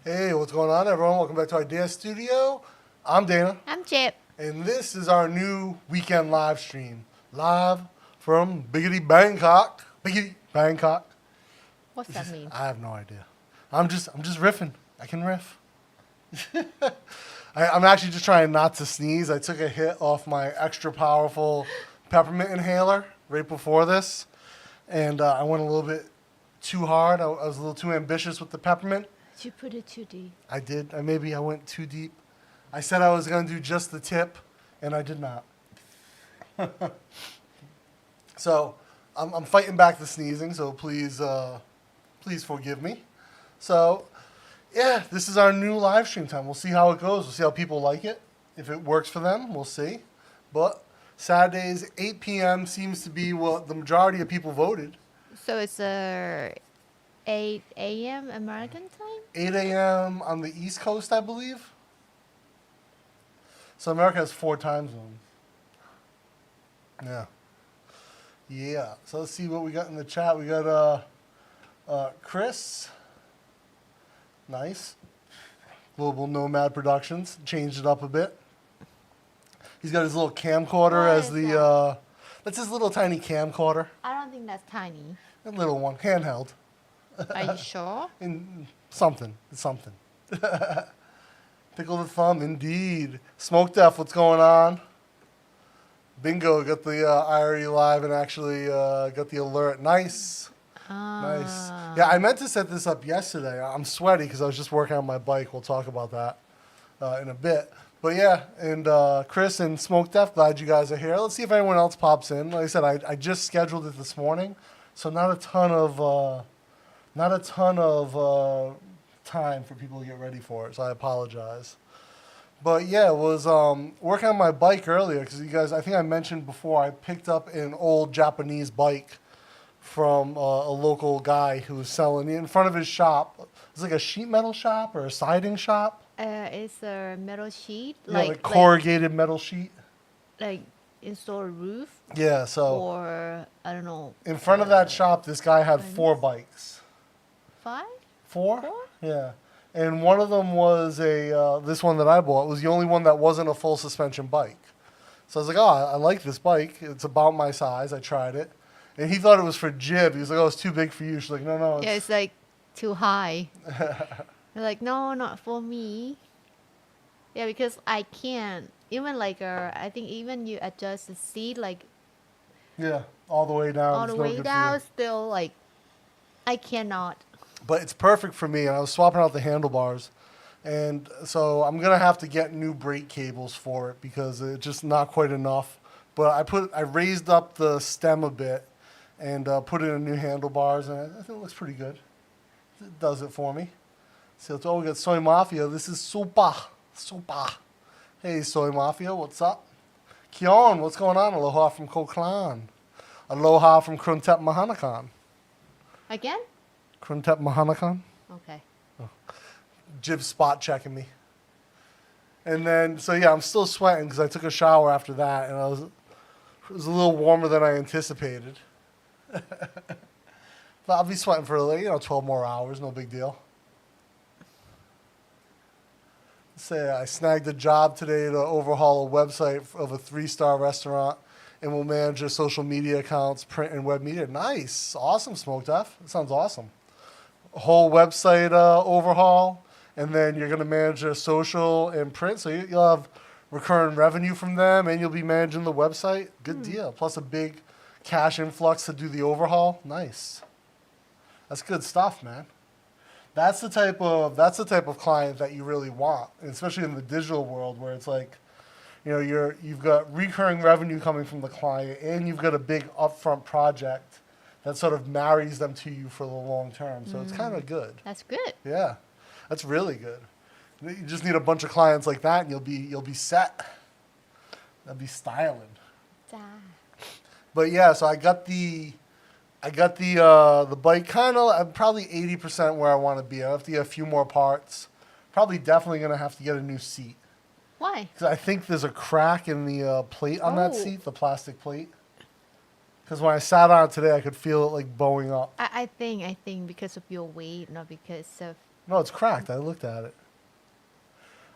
Hey, what's going on, everyone? Welcome back to Idea Studio. I'm Dana, I'm Chip. and this is our new weekend live stream, live from Bangkok. Biggity Bangkok. What's that mean? I have no idea. I'm just riffing. I can riff. I'm actually just trying not to sneeze. I took a hit off my extra powerful peppermint inhaler right before this, and I went a little bit too hard. I was a little too ambitious with the peppermint. You put it too deep. I did. Maybe I went too deep. I said I was going to do just the tip, and I did not. So I'm fighting back the sneezing, so please forgive me. So, yeah, this is our new live stream time. We'll see how it goes. We'll see how people like it. If it works for them, we'll see. But Saturdays, 8 p.m. seems to be what the majority of people voted. So it's 8 a.m. American time? 8 a.m. on the East Coast, I believe. So America has 4 time zones. Yeah. Yeah. So let's see what we got in the chat. We got Chris. Nice. Global Nomad Productions. Changed it up a bit. He's got his little camcorder What as is the... that's his little tiny camcorder. I don't think that's tiny. A little one. Handheld. Are you sure? In something. It's something. Tickle the thumb, indeed. Smoke Def, what's going on? Bingo, got the IRE live and actually got the alert. Nice. Nice. Yeah, I meant to set this up yesterday. I'm sweaty because I was just working on my bike. We'll talk about that in a bit. But yeah, and Chris and Smoke Def, glad you guys are here. Let's see if anyone else pops in. Like I said, I just scheduled it this morning, so not a ton of time for people to get ready for it, so I apologize. But yeah, I was working on my bike earlier because you guys, I think I mentioned before, I picked up an old Japanese bike from a local guy who was selling it in front of his shop. It's like a sheet metal shop or a siding shop. It's a metal sheet, Like corrugated metal sheet. like install a roof, Yeah, so or I don't know. in front of that shop, this guy had 4 bikes. 5? 4? 4? Yeah. And one of them was this one that I bought was the only one that wasn't a full suspension bike. So I was like, oh, I like this bike. It's about my size. I tried it. And he thought it was for Jib. He was like, oh, it's too big for you. She's like, no. Yeah, it's like too high. They're like, no, not for me. Yeah, because I can't. Even I think even you adjust the seat Yeah, all the way down. all It's the no way good for down, you. still I cannot. But it's perfect for me. And I was swapping out the handlebars. And so I'm going to have to get new brake cables for it because it's just not quite enough. But I raised up the stem a bit and put in new handlebars. And I think it looks pretty good. It does it for me. So we got Soy Mafia. This is Super. Hey, Soy Mafia, what's up? Kion, what's going on? Aloha from Koklan. Aloha from Kruntep Mahanakan. Again? Kruntep Mahanakan. Okay. Jib spot checking me. And then, so yeah, I'm still sweating because I took a shower after that, and it was a little warmer than I anticipated. But I'll be sweating for 12 more hours, no big deal. Say I snagged a job today to overhaul a website of a 3-star restaurant, and will manage their social media accounts, print and web media. Nice, awesome, Smoke Def. That sounds awesome. A whole website overhaul. And then you're going to manage their social and print. So you'll have recurring revenue from them, and you'll be managing the website. Good deal. Plus a big cash influx to do the overhaul. Nice. That's good stuff, man. That's the type of client that you really want, and especially in the digital world where it's like, you've got recurring revenue coming from the client, and you've got a big upfront project that sort of marries them to you for the long term. So it's kind of good. That's good. Yeah. That's really good. You just need a bunch of clients like that, and you'll be set. That'd be styling. But yeah, so I got the bike kind of. I'm probably 80% where I want to be. I have to get a few more parts. Probably definitely gonna have to get a new seat. Why? Because I think there's a crack in the plate on that seat, the plastic plate. Because when I sat on it today, I could feel it bowing up. I think because of your weight, not because of No, it's cracked. I looked at it.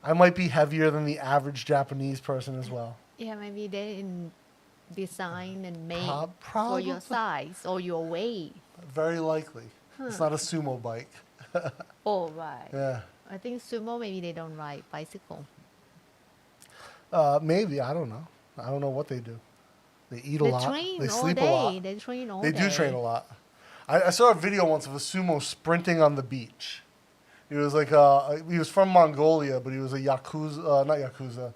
I might be heavier than the average Japanese person as well. Yeah, maybe they in design and made for Probably. your size or your weight. Very likely. It's not a sumo bike. Oh, right. Yeah. I think sumo, maybe they don't ride bicycle. Maybe. I don't know. I don't know what they do. They eat a They lot. train They all sleep day. a lot. They train all They day. do train a lot. I saw a video once of a sumo sprinting on the beach. He was like he was from Mongolia, but he was a not yakuza,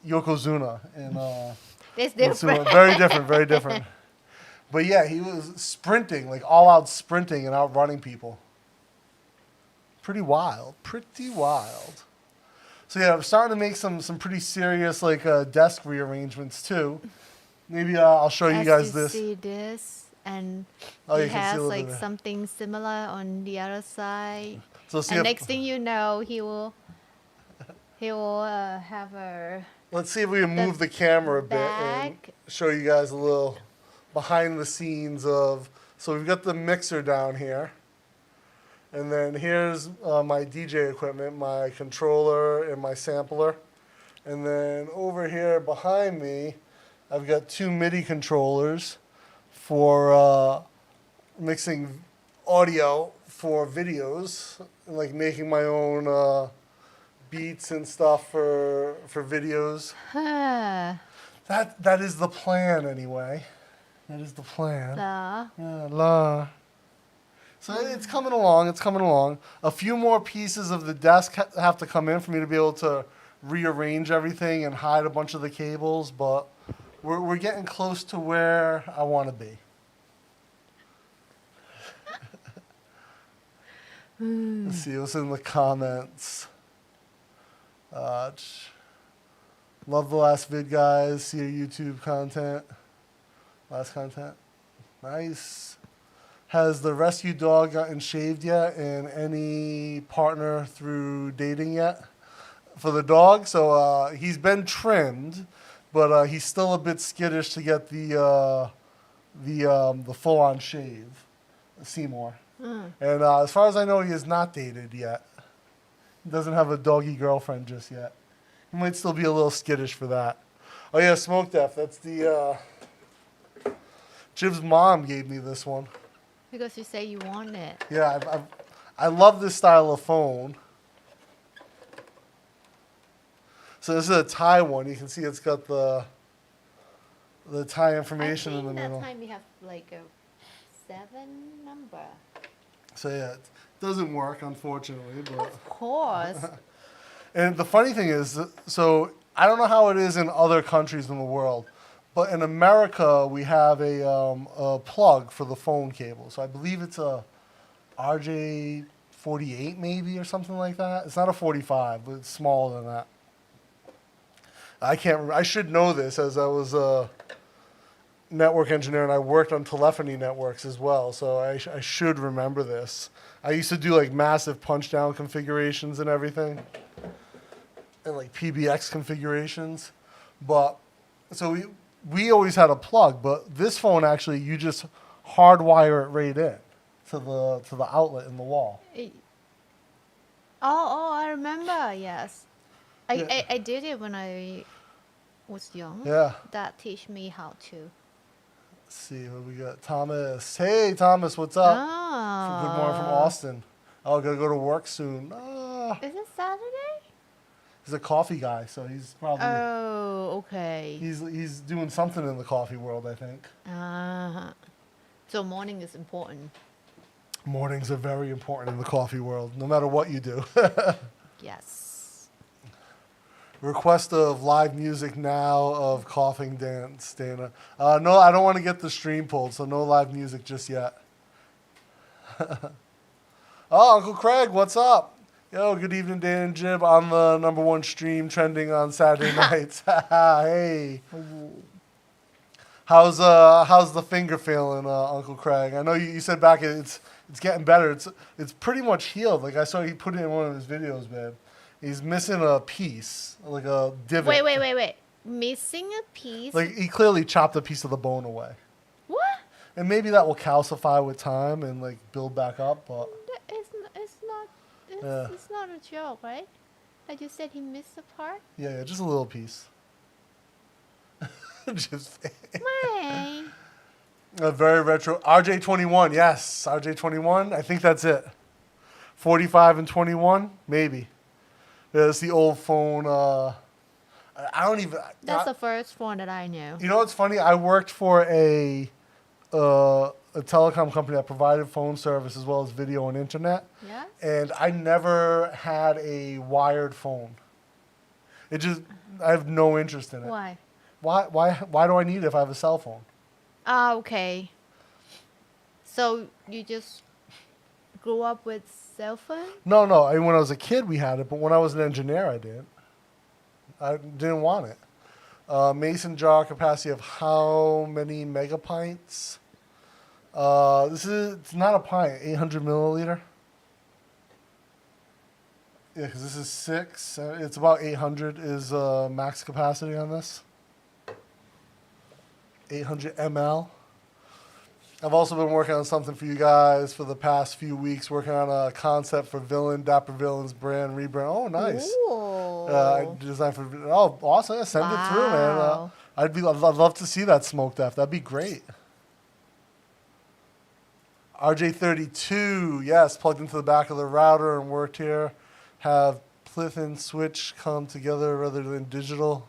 yokozuna, and That's in different. sumo. Very different, very different. But yeah, he was sprinting, like all out sprinting and outrunning people. Pretty wild, pretty wild. So yeah, I'm starting to make some pretty serious like desk rearrangements too. Maybe I'll show you As guys you this. see this, and Oh, he you can see a has little like bit of- something similar on the other side. So see And if, next thing you know, he will have a let's see if we can move the camera a bit and bag. show you guys a little behind the scenes of. So we've got the mixer down here, and then here's my DJ equipment, my controller and my sampler, and then over here behind me, I've got 2 MIDI controllers for mixing audio for videos, and like making my own beats and stuff for videos. Huh. That is the plan anyway. That is the plan. The Yeah, la. So it's coming along. It's coming along. A few more pieces of the desk have to come in for me to be able to rearrange everything and hide a bunch of the cables, but we're getting close to where I want to be. Let's see what's in the comments. Love the last vid, guys. See your YouTube content. Last content. Nice. Has the rescue dog gotten shaved yet? And any partner through dating yet for the dog? So he's been trimmed, but he's still a bit skittish to get the full-on shave, Seymour. And as far as I know, he is not dated yet. He doesn't have a doggy girlfriend just yet. He might still be a little skittish for that. Oh yeah, Smoke Death. That's the Jib's mom gave me this one. because you say you want it. Yeah, I love this style of phone. So this is a Thai one. You can see it's got the Thai information in the that middle. time we have like a 7 number. So yeah, it doesn't work unfortunately, but. Of course. And the funny thing is, so I don't know how it is in other countries in the world, but in America we have a plug for the phone cable. So I believe it's a RJ48 maybe or something like that. It's not a 45, but it's smaller than that. I can't remember. I should know this as I was a network engineer and I worked on telephony networks as well. So I should remember this. I used to do like massive punch down configurations and everything. And like PBX configurations. But so we always had a plug, but this phone actually you just hardwire it right in to the outlet in the wall. Oh, I remember. Yes, Yeah. I did it when I was young. Yeah. That teach me how to. Let's see what we got. Thomas. Hey Thomas, what's up? Good morning from Austin. Oh, gotta go to work soon. Is it Saturday? He's a coffee guy, so he's probably Oh, okay. he's doing something in the coffee world, I think. So morning is important. Mornings are very important in the coffee world, no matter what you do. Yes. Request of live music now of coughing dance, Dana. No, I don't want to get the stream pulled, so no live music just yet. Oh, Uncle Craig, what's up? Yo, good evening, Dan and Jib on the #1 stream trending on Saturday nights. Hey. How's the finger feeling, Uncle Craig? I know you said back it's getting better. It's pretty much healed. Like I saw he put it in one of his videos, man. He's missing a piece, like a divot. Wait. Missing a piece? Like he clearly chopped a piece of the bone away. What? And maybe that will calcify with time and like build back up, but It's It's not a joke, right? Like you said, he missed the part. Yeah, just a little piece. Just Why? a very retro. RJ21, yes. RJ21, I think that's it. 45 and 21, maybe. Yeah, that's the old phone. I don't even. That's the first one that I knew. You know what's funny? I worked for a telecom company that provided phone service as well as video and internet. Yeah. And I never had a wired phone. I have no interest in it. Why? Why do I need it if I have a cell phone? Ah, okay. So you just grew up with cell phone? No. I mean, when I was a kid, we had it, but when I was an engineer, I didn't. I didn't want it. Mason jar capacity of how many megapints? It's not a pint, 800 milliliter. Yeah, because this is 6. It's about 800 is max capacity on this. 800 ml. I've also been working on something for you guys for the past few weeks, working on a concept for Dapper Villain's brand rebrand. Oh, nice. Ooh. I designed for. Oh, awesome! Yeah, send it through, man. Wow. I'd love to see that smoke def. That'd be great. RJ32, yes, plugged into the back of the router and worked here. Have plinth and switch come together rather than digital.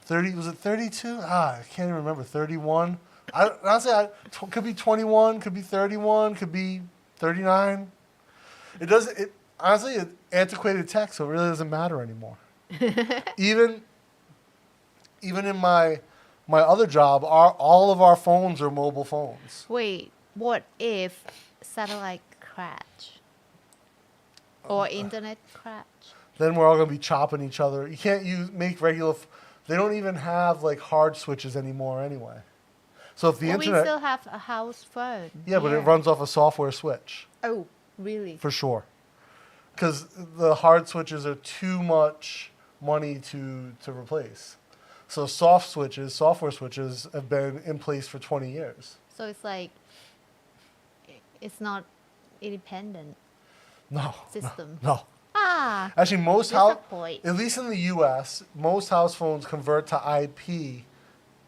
30, was it 32? I can't even remember. 31. Honestly, could be 21, could be 31, could be 39. Honestly, it's antiquated tech, so it really doesn't matter anymore. Even in my other job, all of our phones are mobile phones. Wait, what if satellite crash? Or internet crash? Then we're all going to be chopping each other. You can't make regular... They don't even have like hard switches anymore anyway. So if the internet... we still have a house phone. Yeah, but it here. runs off a software switch. Oh, really? For sure. Because the hard switches are too much money to replace. So software switches have been in place for 20 years. So it's like, it's not independent No. system. No. Ah, Actually, most disappoint. at least in the U.S., most house phones convert to IP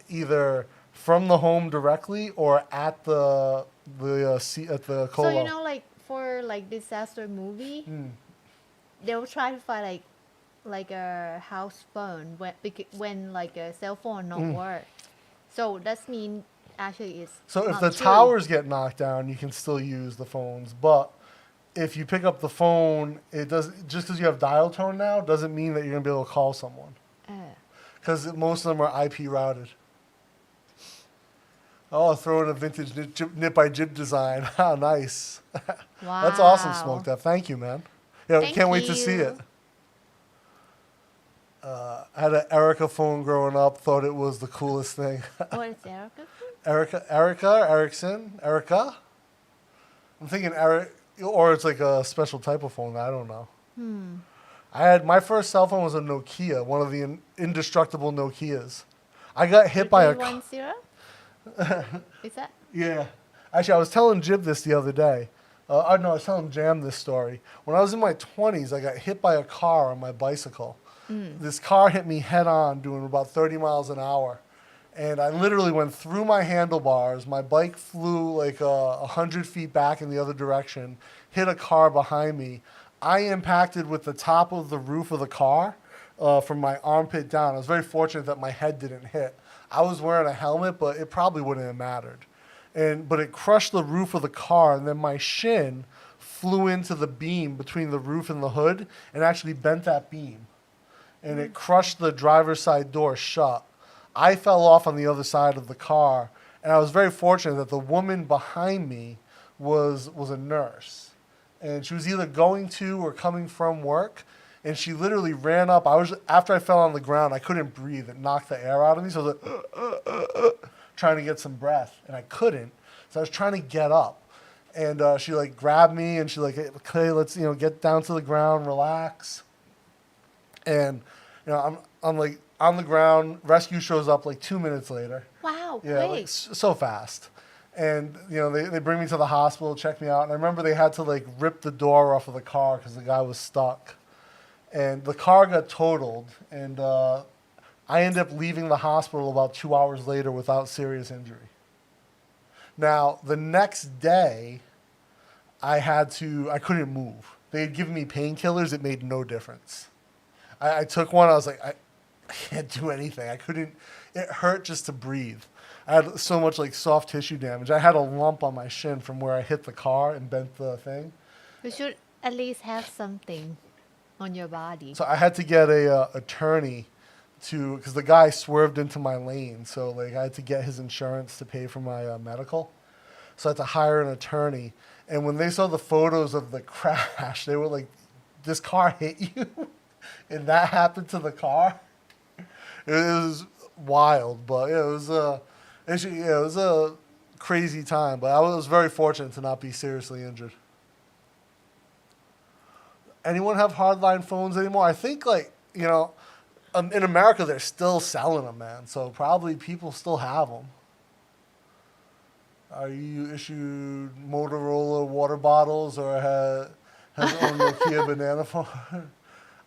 either from the home directly or at the colo. So you know, like for like disaster movie, they'll try to find like a house phone when like a cell phone not work. So that means actually it's So if not the true. towers get knocked down, you can still use the phones. But if you pick up the phone, it does just because you have dial tone now doesn't mean that you're gonna be able to call someone. Because most of them are IP routed. Oh, throw in a vintage nip by jib design. How nice. Wow. That's awesome, Smoke Def. Thank you, man. Yeah, Thank can't wait to see you. it. I had an Erica phone growing up. Thought it was the coolest thing. What is Erica? Erica. I'm thinking Eric, or it's like a special type of phone. I don't know. I had my first cell phone was a Nokia, one of the indestructible Nokias. I got hit by a. 310? Is that? Yeah. Actually, I was telling Jib this the other day. No, I was telling Jam this story. When I was in my 20s, I got hit by a car on my bicycle. This car hit me head on doing about 30 miles an hour. And I literally went through my handlebars. My bike flew like 100 feet back in the other direction, hit a car behind me. I impacted with the top of the roof of the car from my armpit down. I was very fortunate that my head didn't hit. I was wearing a helmet, but it probably wouldn't have mattered. But it crushed the roof of the car, and then my shin flew into the beam between the roof and the hood and actually bent that beam. And it crushed the driver's side door shut. I fell off on the other side of the car, and I was very fortunate that the woman behind me was a nurse. And she was either going to or coming from work, and she literally ran up. After I fell on the ground, I couldn't breathe. It knocked the air out of me, so I was like, trying to get some breath, and I couldn't. So I was trying to get up, and she like grabbed me, and she like, okay, let's get down to the ground, relax. And I'm like on the ground. Rescue shows up like 2 minutes later. Wow, Yeah, quick. like so fast. And, they bring me to the hospital, check me out. And I remember they had to, like, rip the door off of the car because the guy was stuck. And the car got totaled. And I ended up leaving the hospital about 2 hours later without serious injury. Now, the next day, I couldn't move. They had given me painkillers. It made no difference. I took one. I was like, I can't do anything. It hurt just to breathe. I had so much like soft tissue damage. I had a lump on my shin from where I hit the car and bent the thing. You should at least have something on your body. So I had to get a attorney because the guy swerved into my lane. So like I had to get his insurance to pay for my medical. So I had to hire an attorney. And when they saw the photos of the crash, they were like, "This car hit you?" And that happened to the car. It was wild, but it was a crazy time. But I was very fortunate to not be seriously injured. Anyone have hardline phones anymore? I think in America they're still selling them, man. So probably people still have them. Are you issued Motorola water bottles or has owned Nokia banana phone?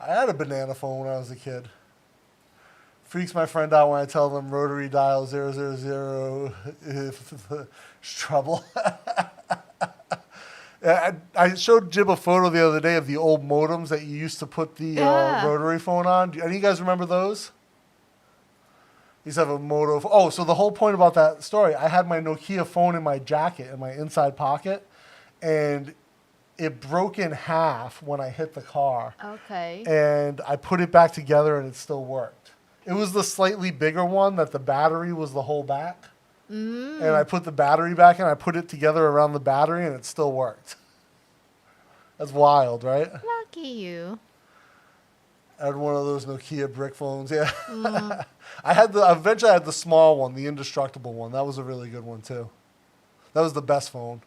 I had a banana phone when I was a kid. Freaks my friend out when I tell them rotary dial 000 if there's trouble. I showed Jib a photo the other day of the old modems that you used to put the rotary phone on. Do any of you guys remember those? You used to have a Moto. Oh, so the whole point about that story, I had my Nokia phone in my jacket, in my inside pocket, and it broke in half when I hit the car. Okay. And I put it back together and it still worked. It was the slightly bigger one that the battery was the whole back. And I put the battery back in, I put it together around the battery and it still worked. That's wild, right? Lucky you. I had one of those Nokia brick phones, yeah. Eventually I had the small one, the indestructible one. That was a really good one too. That was the best phone.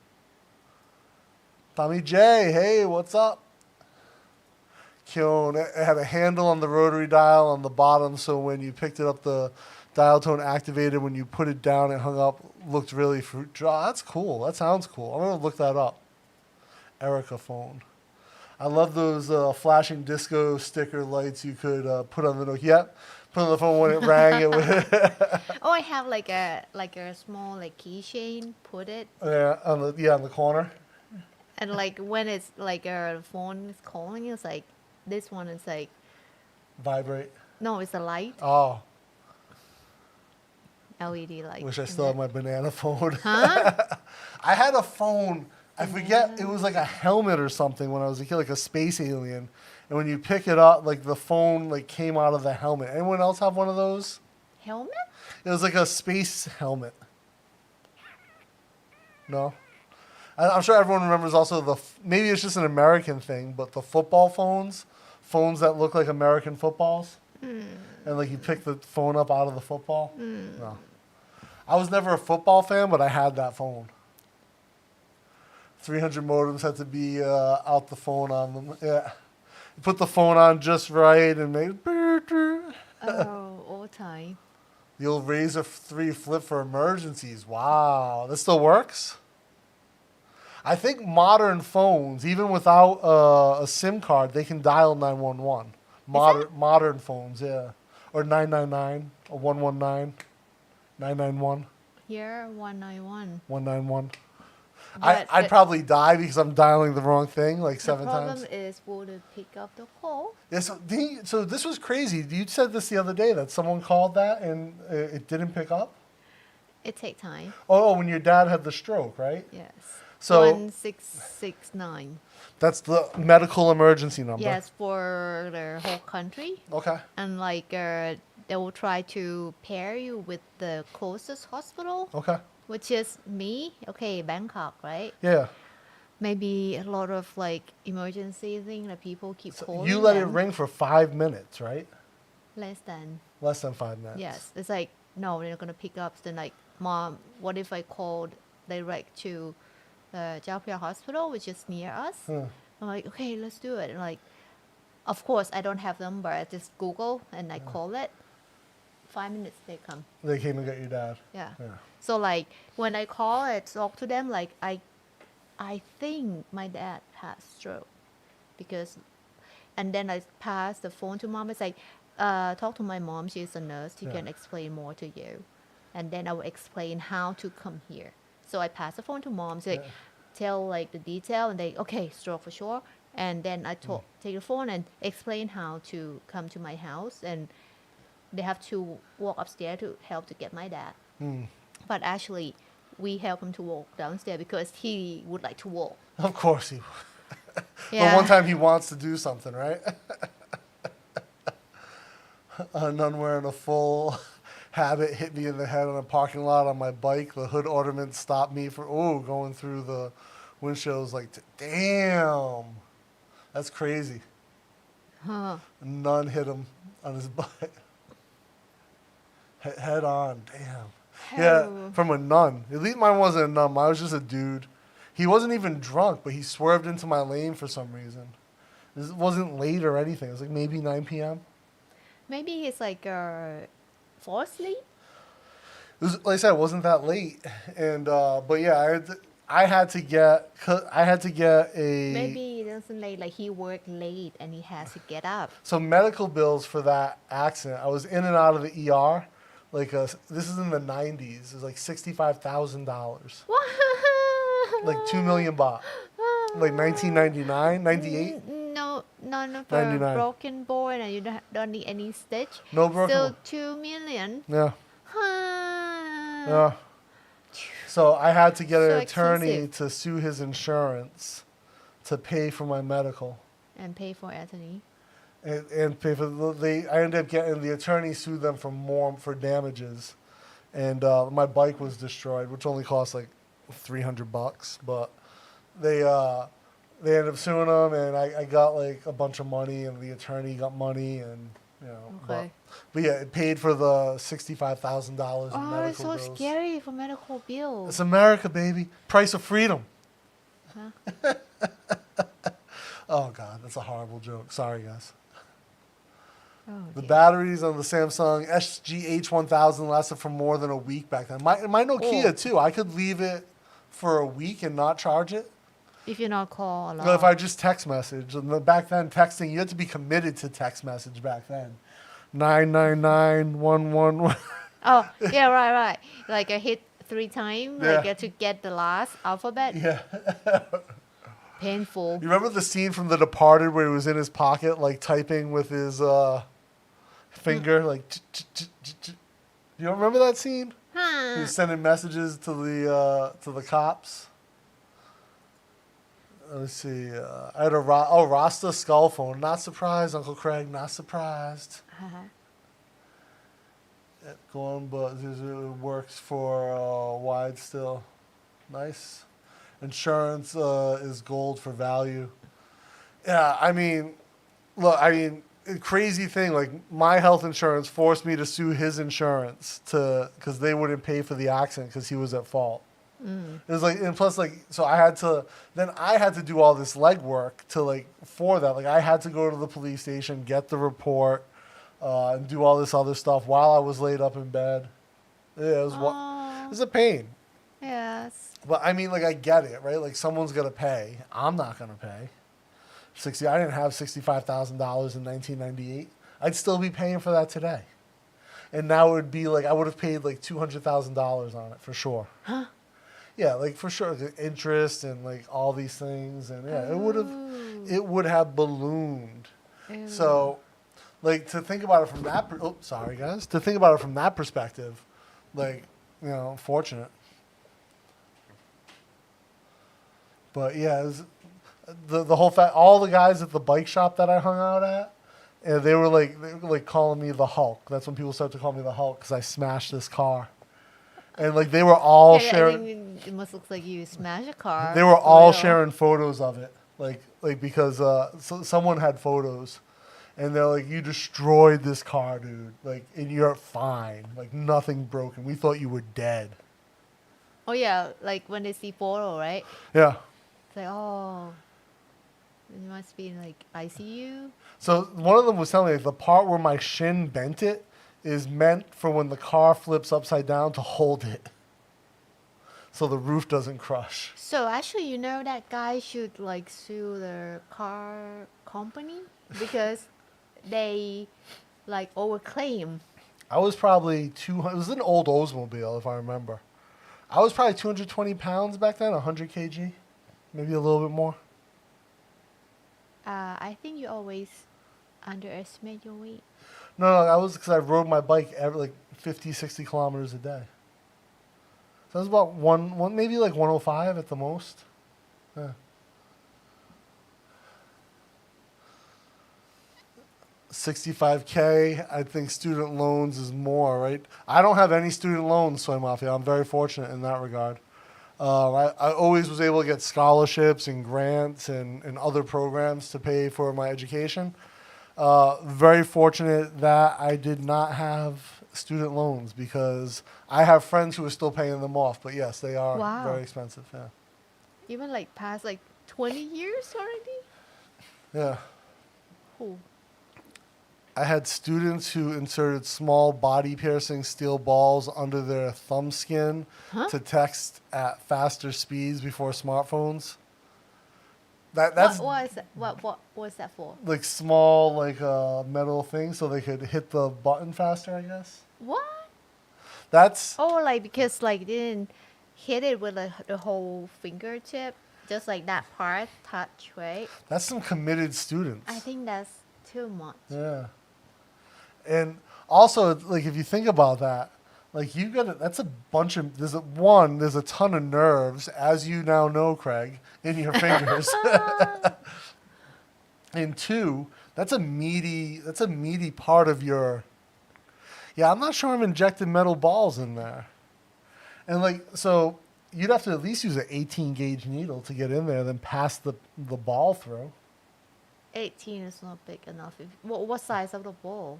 Tommy J, hey, what's up? Kyon, it had a handle on the rotary dial on the bottom, so when you picked it up, the dial tone activated. When you put it down, it hung up. Looked really fruit. That's cool. That sounds cool. I'm going to look that up. Erica phone. I love those flashing disco sticker lights you could put on the Nokia. Yep. Put on the phone when it rang. It would Oh, I have like a small keychain. Put it. on the corner. And when it's a phone is calling, it's like this one is like Vibrate. no, it's a light. Oh, LED light. wish I still had my banana phone. Huh? I had a phone. I forget. It was like a helmet or something when I was a kid, like a space alien. And when you pick it up, the phone came out of the helmet. Anyone else have one of those? Helmet? It was like a space helmet. No? I'm sure everyone remembers also maybe it's just an American thing, but the football phones that look like American footballs. And you pick the phone up out of the football. No. I was never a football fan, but I had that phone. 300 modems had to be out the phone on them. Yeah. You put the phone on just right and made Oh, all time. the old Razor 3 flip for emergencies. Wow. This still works? I think modern phones, even without a SIM card, they can dial 911. Modern phones, yeah. Or 999 or 119. 991. Here, 191. 191. But I'd probably die because I'm dialing the wrong thing 7 the times. problem is, would it pick up the call? Yeah, so this was crazy. You said this the other day that someone called that and it didn't pick up? It take time. Oh, when your dad had the stroke, right? Yes. So 1669. that's the medical emergency number. Yes, for the whole country. Okay. And they will try to pair you with the closest hospital, Okay. which is me. Okay, Bangkok, right? Yeah. Maybe a lot of emergency thing that people keep So calling. you let it them. ring for 5 minutes, right? Less than. Less than 5 minutes. Yes, it's no, they're not gonna pick up. Then Mom, what if I called direct to the Jaopia Hospital, which is near us? I'm like, okay, let's do it. And of course, I don't have number. I just Google and I call it. 5 minutes they come. They came and got your dad. Yeah. Yeah. So like when I call and talk to them, like I think my dad had stroke because, and then I pass the phone to mom. It's like, talk to my mom. She's a nurse. She Yeah. can explain more to you, and then I will explain how to come here. So I pass the phone to mom. So like, Yeah. tell like the detail, and they okay, stroke for sure. And then I take the phone and explain how to come to my house, and they have to walk upstairs to help to get my dad. But actually, we help him to walk downstairs because he would like to walk. Of course he. Yeah. The one time he wants to do something, right? A nun wearing a full habit hit me in the head in a parking lot on my bike. The hood ornament stopped me from going through the windshield. Was like, damn, that's crazy. Huh. A nun hit him on his butt. Head on, damn. Yeah, Oh. from a nun. At least mine wasn't a nun. Mine was just a dude. He wasn't even drunk, but he swerved into my lane for some reason. This wasn't late or anything. It was like maybe 9 p.m. Maybe he's like fall asleep. It was, like I said, it wasn't that late. And but yeah, I had to get a Maybe it doesn't like he worked late and he has to get up. so medical bills for that accident. I was in and out of the ER. Like this is in the 90s. It was like $65,000. Like 2 million baht. Like 1999, 98. No, none of 99. a broken bone, and you don't need any stitch. No broken Still bone. 2 million. Yeah. Huh. Yeah. So I had to get So an attorney expensive. to sue his insurance to pay for my medical. And pay for attorney. And pay for I ended up getting the attorney sued them for damages, and my bike was destroyed, which only cost like $300, but they ended up suing them, and I got like a bunch of money, and the attorney got money, and you know, Okay. but yeah, it paid for the $65,000 in Oh, medical it's so bills. scary for medical bills. It's America, baby. Price of freedom. Huh? Oh God, that's a horrible joke. Sorry, guys. Oh, The dear. batteries on the Samsung SGH1000 lasted for more than a week back then. My Nokia Oh. too. I could leave it for a week and not charge it. If you not call a lot. But if I just text message, and back then texting, you had to be committed to text message back then. 99911. Oh, yeah, right. Like I hit 3 times, like Yeah. to get the last alphabet. Yeah. Painful. You remember the scene from The Departed where he was in his pocket, like typing with his finger, like. You don't remember that scene? He Huh. was sending messages to the cops. Let me see. I had a Rasta skull phone. Not surprised, Uncle Craig. Not surprised. Going, but it works for wide still. Nice. Insurance is gold for value. Yeah, I mean, look, a crazy thing. Like my health insurance forced me to sue his insurance because they wouldn't pay for the accident because he was at fault. It was like, and plus, like, so I had to do all this legwork for that. Like, I had to go to the police station, get the report, and do all this other stuff while I was laid up in bed. Yeah, it was a pain. Yes. But I mean, like, I get it, right? Like, someone's gonna pay. I'm not gonna pay. I didn't have $65,000 in 1998. I'd still be paying for that today. And now it would be like I would have paid like $200,000 on it for sure. Huh? Yeah, like for sure, the interest and like all these things, and yeah, Ooh. it would have ballooned. Ew. So, like to think about it from that. Sorry guys. To think about it from that perspective, like fortunate. But yeah, it was, the whole fact. All the guys at the bike shop that I hung out at, and they were like calling me the Hulk. That's when people started to call me the Hulk because I smashed this car. And like they were all Yeah, sharing. I think it must look like you smashed a car. They were for all real. sharing photos of it, like because someone had photos, and they're like, "You destroyed this car, dude. Like, and you're fine. Like nothing broken. We thought you were dead." Oh yeah, like when they see photo, right? Yeah. It's like, oh, it must be in like ICU. So one of them was telling me the part where my shin bent it is meant for when the car flips upside down to hold it, so the roof doesn't crush. So actually, you know that guy should like sue the car company because they like overclaim. I was probably 200. It was an old Oldsmobile, if I remember. I was probably 220 pounds back then, 100 kg, maybe a little bit more. I think you always underestimate your weight. No, that was because I rode my bike every like 50, 60 kilometers a day. So that was about one maybe like 105 at the most. Yeah. 65K, I think student loans is more, right? I don't have any student loans, Soy Mafia. I'm very fortunate in that regard. I always was able to get scholarships and grants and other programs to pay for my education. Very fortunate that I did not have student loans because I have friends who are still paying them off. But yes, they are Wow. very expensive. Yeah. Even like past like 20 years already? Yeah. Cool. I had students who inserted small body piercing steel balls under their thumb skin to text at faster speeds before smartphones. That's What was that for? like small like metal thing so they could hit the button faster, I guess. What? That's Oh, like because like didn't hit it with the whole fingertip, just like that part touch, right? that's some committed students. I think that's too much. Yeah. And also, like, if you think about that, like, you got to, that's a bunch of, there's a ton of nerves, as you now know, Craig, in your fingers. And two, that's a meaty part of your, yeah, I'm not sure I'm injecting metal balls in there. And, like, so you'd have to at least use an 18 gauge needle to get in there, then pass the ball through. 18 is not big enough. What size of the ball?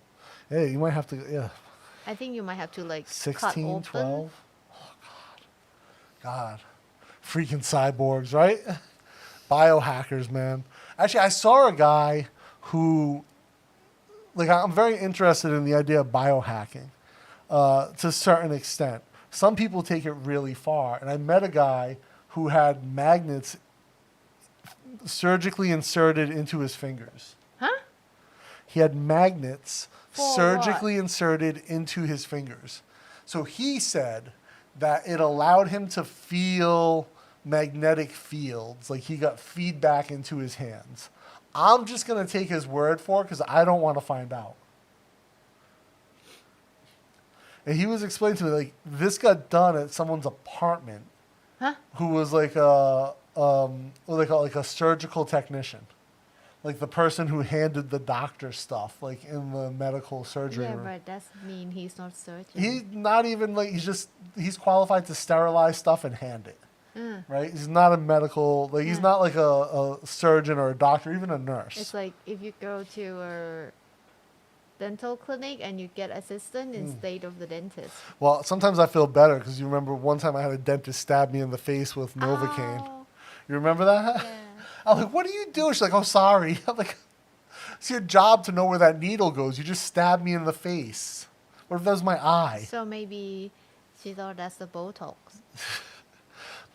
Yeah, you might have to, yeah. I think you might have to like cut 16, open. 12. Oh, God. Freaking cyborgs, right? Biohackers, man. Actually, I saw a guy who, like, I'm very interested in the idea of biohacking to a certain extent. Some people take it really far. And I met a guy who had magnets surgically inserted into his fingers. Huh? He had magnets For surgically what? inserted into his fingers. So he said that it allowed him to feel magnetic fields, like he got feedback into his hands. I'm just going to take his word for it because I don't want to find out. And he was explaining to me, like, this got done at someone's apartment Huh? who was like what they call it, like a surgical technician. Like the person who handed the doctor stuff, like in the medical surgery Yeah, room. but that's mean he's not surgeon. He's not even like, he's qualified to sterilize stuff and hand it. Right? He's not a medical, like he's not like a surgeon or a doctor, even a nurse. It's like if you go to a dental clinic and you get assistant instead of the dentist. Well, sometimes I feel better because you remember one time I had a dentist stab me in the face with Novocaine. Oh, You remember that? yeah. I'm like, what are you doing? She's like, oh, sorry. I'm like, it's your job to know where that needle goes. You just stabbed me in the face. What if that was my eye? So maybe she thought that's the Botox.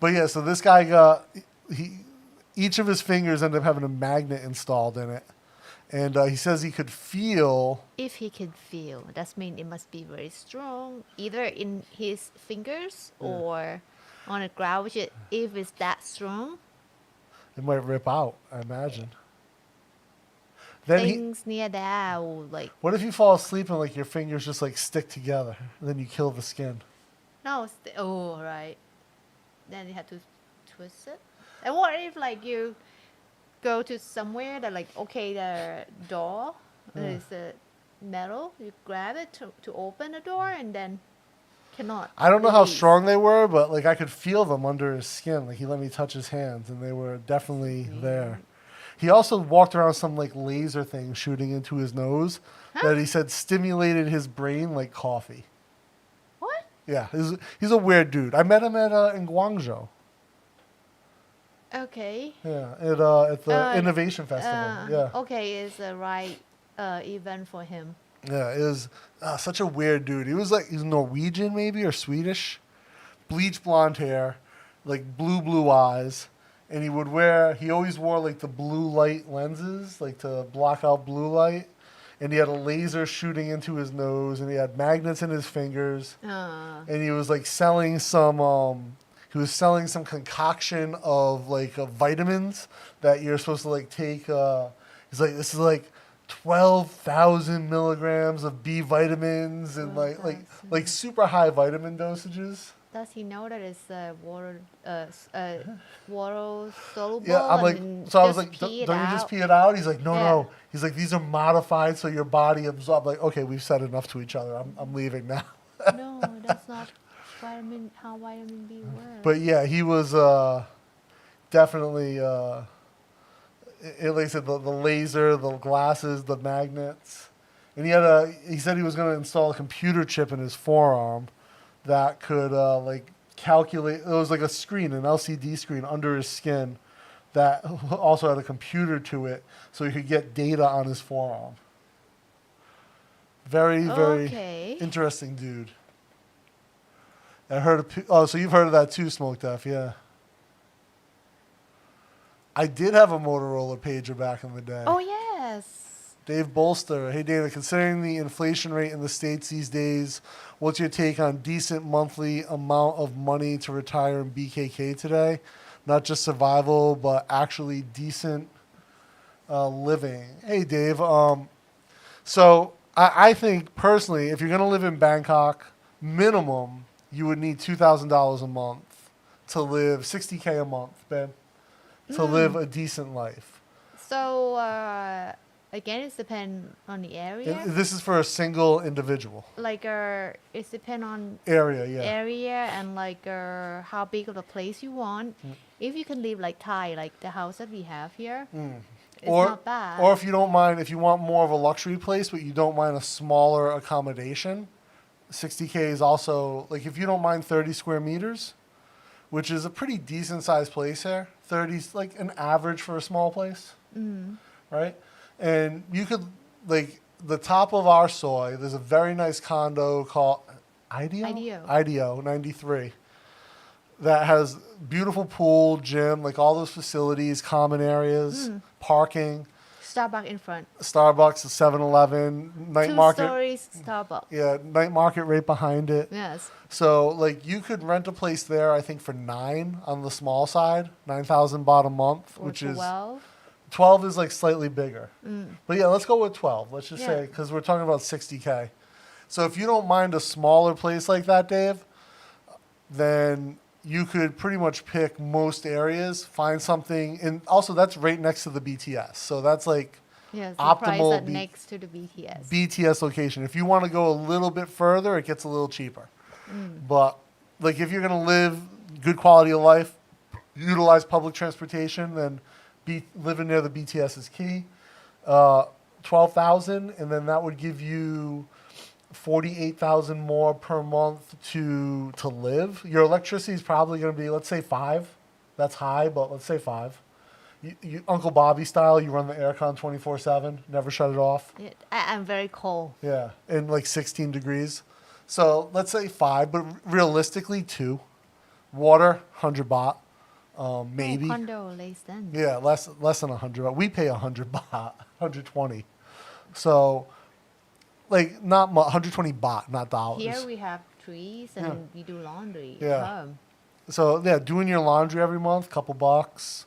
But yeah, so this guy got, each of his fingers ended up having a magnet installed in it. And he says he could feel, If he can feel, that means it must be very strong, either in his fingers or on the ground. Which if it's that strong, it might rip out, I imagine. Then things near that will like what if you fall asleep and like your fingers just like stick together and then you kill the skin? no. Oh right, then you have to twist it. And what if like you go to somewhere that like okay the door is metal, you grab it to open the door and then cannot. I don't know how release. strong they were, but like I could feel them under his skin. Like he let me touch his hands and they were definitely there. He also walked around some like laser thing shooting into his nose that he said stimulated his brain like coffee. What? Yeah, he's a weird dude. I met him at in Guangzhou. Okay. Yeah, at the Innovation Festival. Yeah. Okay, it's the right event for him. Yeah, it was such a weird dude. He was Norwegian maybe or Swedish, bleach blonde hair, like blue eyes, and he always wore like the blue light lenses, like to block out blue light, and he had a laser shooting into his nose, and he had magnets in his fingers, and he was like selling some concoction of like vitamins that you're supposed to like take. He's like, this is like 12,000 milligrams of B vitamins and like super high vitamin dosages. Does he know that it's water soluble? Yeah, I'm like, and so I was just like, pee don't it you just out? pee it out? He's like, no, Yeah. no. He's like, these are modified so your body absorbs. Like, okay, we've said enough to each other. I'm leaving now. No, that's not how vitamin B works. But yeah, he was definitely, like I said, the laser, the glasses, the magnets. And he said he was going to install a computer chip in his forearm that could like calculate. It was like a screen, an LCD screen under his skin that also had a computer to it, so he could get data on his forearm. Very Okay. interesting dude. So you've heard of that too, Smoke Def, yeah. I did have a Motorola pager back in the day. Oh yes. Dave Bolster. Hey, Dana, considering the inflation rate in the States these days, what's your take on decent monthly amount of money to retire in BKK today? Not just survival, but actually decent living. Hey, Dave. So I think, personally, if you're going to live in Bangkok, minimum, you would need $2,000 a month to live $60K a month, babe, to live a decent life. So again, it depends on the area. This is for a single individual. Like it depends on Area. And like how big of a place you want. If you can live like Thai, like the house that we have here, it's not bad. Or if you don't mind, if you want more of a luxury place, but you don't mind a smaller accommodation, 60K is also, like if you don't mind 30 square meters, which is a pretty decent sized place here. 30's like an average for a small place, right? And you could, like, the top of our soy, there's a very nice condo called Idea 93 that has beautiful pool, gym, like all those facilities, common areas, parking. Starbucks in front. Starbucks, 7-Eleven, night market. 2 stories Starbucks. Yeah, night market right behind it. Yes. So, like, you could rent a place there, I think, for $9 on the small side, 9,000 baht a month, Or which 12. is 12 is like slightly bigger. But yeah, let's go with 12. Let's just say, Yeah. because we're talking about 60K. So if you don't mind a smaller place like that, Dave, then you could pretty much pick most areas, find something, and also that's right next to the BTS. So that's like Yes, the optimal price that next to the BTS. BTS location. If you want to go a little bit further, it gets a little cheaper. But like if you're going to live good quality of life, utilize public transportation, then living near the BTS is key. 12,000, and then that would give you 48,000 more per month to live. Your electricity is probably going to be, let's say, 5. That's high, but let's say 5. You Uncle Bobby style, you run the aircon 24/7, never shut it off. Yeah, I'm very cold. Yeah, in like 16 degrees. So let's say 5, but realistically 2. Water, 100 baht, maybe. Oh, condo less than. Yeah, less than 100 baht. We pay 100 baht, 120. So, like, not 120 baht, not dollars. Here we have trees and we do laundry Yeah. at home. So, yeah, doing your laundry every month, couple bucks.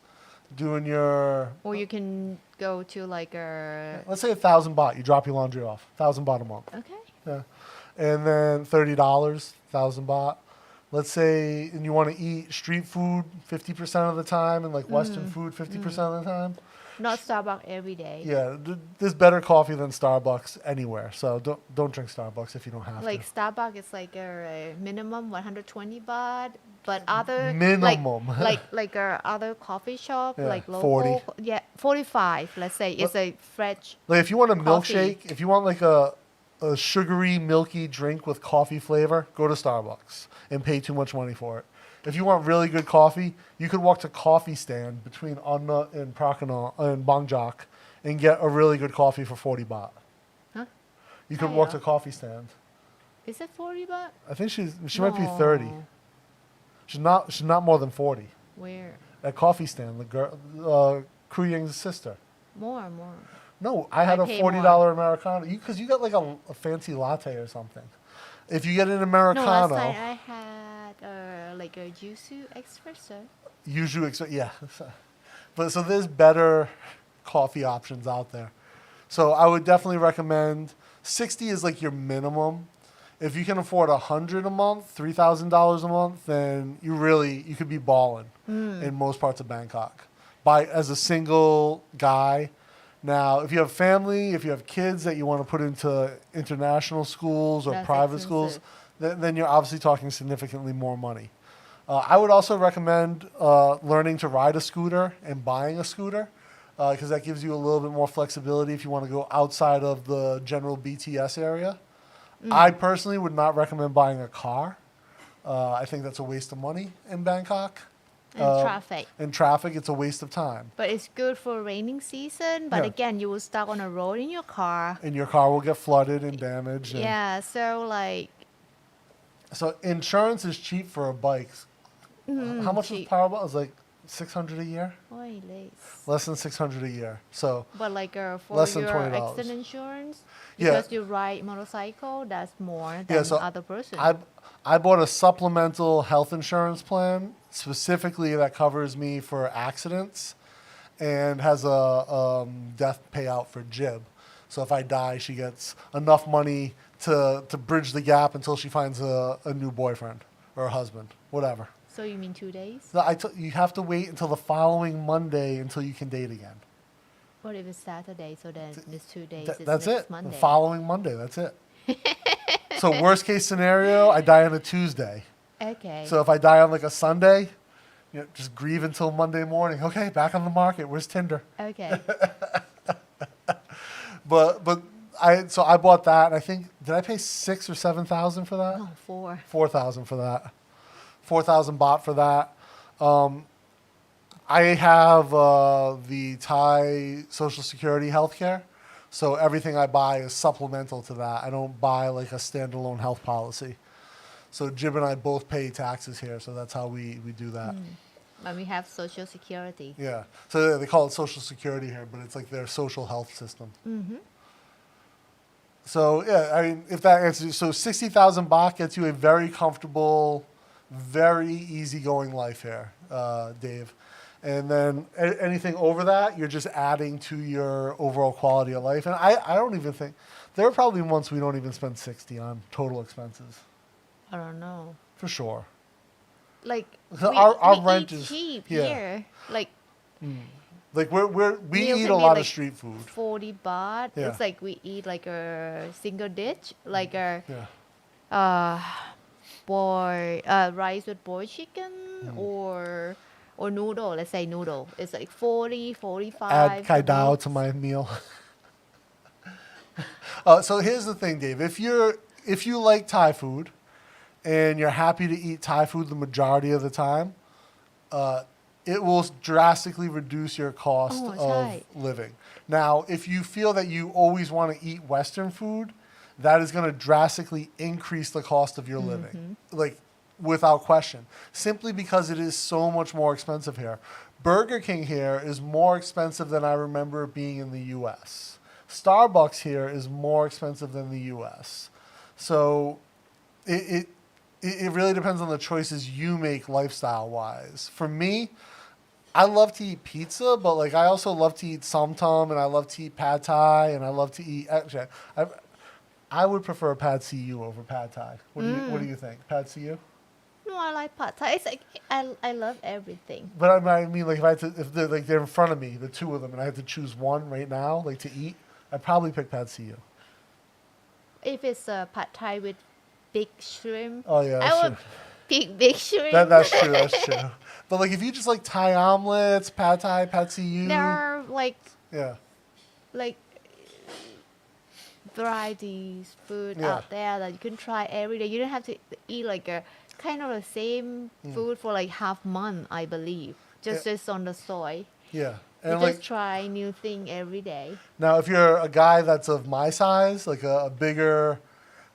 Doing your, Or you can go to like a... let's say 1,000 baht. You drop your laundry off. 1,000 baht a month. Okay. Yeah. And then $30, 1,000 baht. Let's say, and you want to eat street food 50% of the time and like Western food 50% of the time. Not Starbucks every day. Yeah, there's better coffee than Starbucks anywhere. So don't drink Starbucks if you don't have Like to. Starbucks is like a minimum 120 baht, but other Minimum. like other coffee shop Yeah, like local 40. 45. Let's say it's a fresh. Like if you want a Coffee. milkshake, if you want like a sugary, milky drink with coffee flavor, go to Starbucks and pay too much money for it. If you want really good coffee, you could walk to Coffee Stand between Anna and Prakanal and Bangkok and get a really good coffee for 40 baht. Huh? You could Oh, walk yeah. to coffee stand. Is it 40 baht? I think she might be 30. No. She's not more than 40. Where? At coffee stand, the girl, Ku Ying's sister. More. No, I had I a pay $40 more. Americano. Because you got like a fancy latte or something. If you get an No, Americano, last time I had like a Yuzu espresso. yeah. But so there's better coffee options out there. So I would definitely recommend 60 is like your minimum. If you can afford 100 a month, $3,000 a month, then you could be balling in most parts of Bangkok. As a single guy. Now, if you have family, if you have kids that you want to put into international schools or That's private schools, then you're obviously talking significantly more money. I would also recommend learning to ride a scooter and buying a scooter because that gives you a little bit more flexibility if you want to go outside of the general BTS area. I personally would not recommend buying a car. I think that's a waste of money in Bangkok. And traffic. In traffic, it's a waste of time. But it's good for raining season. But Yeah. again, you will stuck on a road in your car. And your car will get flooded and damaged. And Yeah, so like So insurance is cheap for a bike. How much is cheap. Powerball? It was like 600 a year? oy, less. Less than 600 a year. So But like for Less than your $20. accident insurance, Yeah. because you ride motorcycle, that's more than so other person. I bought a supplemental health insurance plan specifically that covers me for accidents and has a death payout for Jib. So if I die, she gets enough money to bridge the gap until she finds a new boyfriend or a husband, whatever. So you mean 2 days? So you have to wait until the following Monday until you can date again. What if it's Saturday? So then it's 2 days. It's That's next it. Monday. The following Monday. That's it. So worst case scenario, I die on a Tuesday. Okay. So if I die on like a Sunday, just grieve until Monday morning. Okay, back on the market. Where's Tinder? Okay. But I bought that, and I think did I pay 6,000 or 7,000 for that? Oh, 4. 4,000 for that. 4,000 baht for that. I have the Thai Social Security healthcare, so everything I buy is supplemental to that. I don't buy like a standalone health policy. So Jib and I both pay taxes here, so that's how we do that. But we have social security. Yeah. So they call it Social Security here, but it's like their social health system. Mm-hmm. So yeah, I mean, if that answers, so 60,000 baht gets you a very comfortable, very easygoing life here, Dave. And then anything over that, you're just adding to your overall quality of life. And I don't even think, there are probably months we don't even spend 60 on total expenses. I don't know. For sure. Like So we, our we rent eat is- cheap yeah. here. Like Like we meal eat can a be lot like of street food. 40 baht. Yeah. It's like we eat like a single dish, like a Yeah. rice with boiled chicken or noodle. Let's say noodle. It's like 40, 45. Add kai dao baht. to my meal. So here's the thing, Dave. If you like Thai food and you're happy to eat Thai food the majority of the time, it will drastically reduce your cost Oh, of right. living. Now, if you feel that you always want to eat Western food, that is going to drastically increase the cost of your living, like without question, simply because it is so much more expensive here. Burger King here is more expensive than I remember it being in the U.S. Starbucks here is more expensive than the U.S. So it really depends on the choices you make lifestyle-wise. For me, I love to eat pizza, but like I also love to eat somtam, and I love to eat pad thai, and I love to eat. Actually, I would prefer pad see over pad thai. What do you think? Pad see? No, I like pad thai. It's like I love everything. But I mean, like if they're in front of me, the two of them, and I had to choose one right now, like to eat, I'd probably pick pad see. If it's a pad thai with big shrimp, Oh yeah, that's I would true. pick big shrimp. That's true. That's true. But like if you just like Thai omelets, pad thai, pad see There are like yeah. varieties food Yeah. out there that you can try every day. You don't have to eat like a kind of the same food for like half month, I believe. Just on the soy. Yeah. You And just like try new thing every day. now, if you're a guy that's of my size, like a bigger,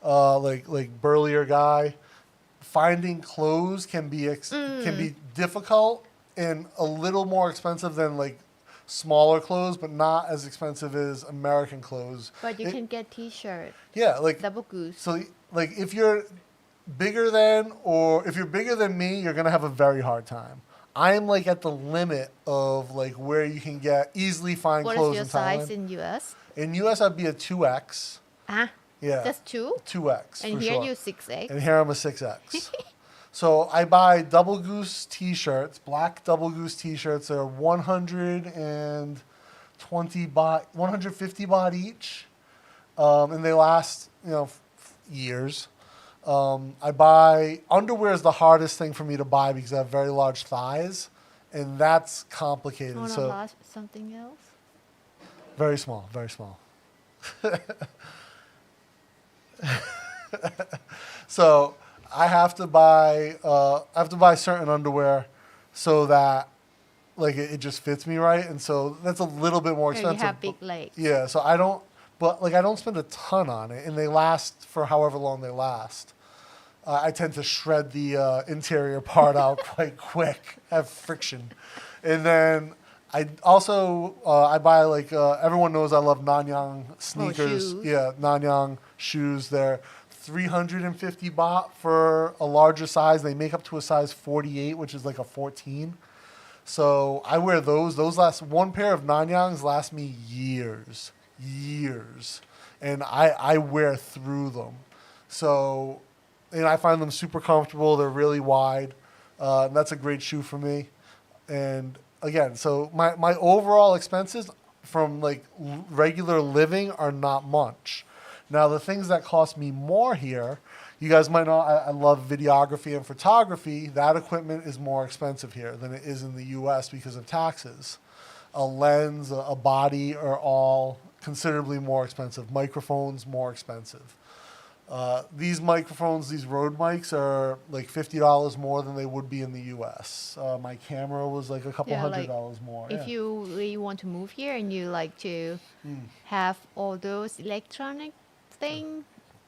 like burlier guy, finding clothes can be difficult and a little more expensive than like smaller clothes, but not as expensive as American clothes. But you can get T-shirt, Yeah, like double goose. so, like if you're bigger than or if you're bigger than me, you're gonna have a very hard time. I am like at the limit of like where you can get easily find What is clothes your in size Thailand. in US? In US, I'd be a 2X. Ah, Yeah, just 2? 2X And for here sure. you 6X. And here I'm a 6X. So I buy double goose T-shirts, black double goose T-shirts. They're 120 baht, 150 baht each, and they last years. I buy underwear is the hardest thing for me to buy because I have very large thighs, and that's complicated. Want to So last something else? very small, very small. So I have to buy certain underwear so that like it just fits me right, and so that's a little bit more Yeah, expensive. you have big legs. Yeah, so I don't, but like I don't spend a ton on it, and they last for however long they last. I tend to shred the interior part out quite quick, have friction, and then I also I buy like everyone knows I love Nanyang sneakers. shoes. Yeah, Nanyang shoes. They're 350 baht for a larger size. They make up to a size 48, which is like a 14. So I wear those. Those last one pair of Nanyangs last me years, and I wear through them. So, and I find them super comfortable. They're really wide. And that's a great shoe for me. And again, so my overall expenses from like regular living are not much. Now the things that cost me more here, you guys might know I love videography and photography. That equipment is more expensive here than it is in the U.S. because of taxes. A lens, a body are all considerably more expensive. Microphones, more expensive. These microphones, these Rode mics, are like $50 more than they would be in the U.S. My camera was like a couple $100 more. If you really want to move here and you like to have all those electronic thing,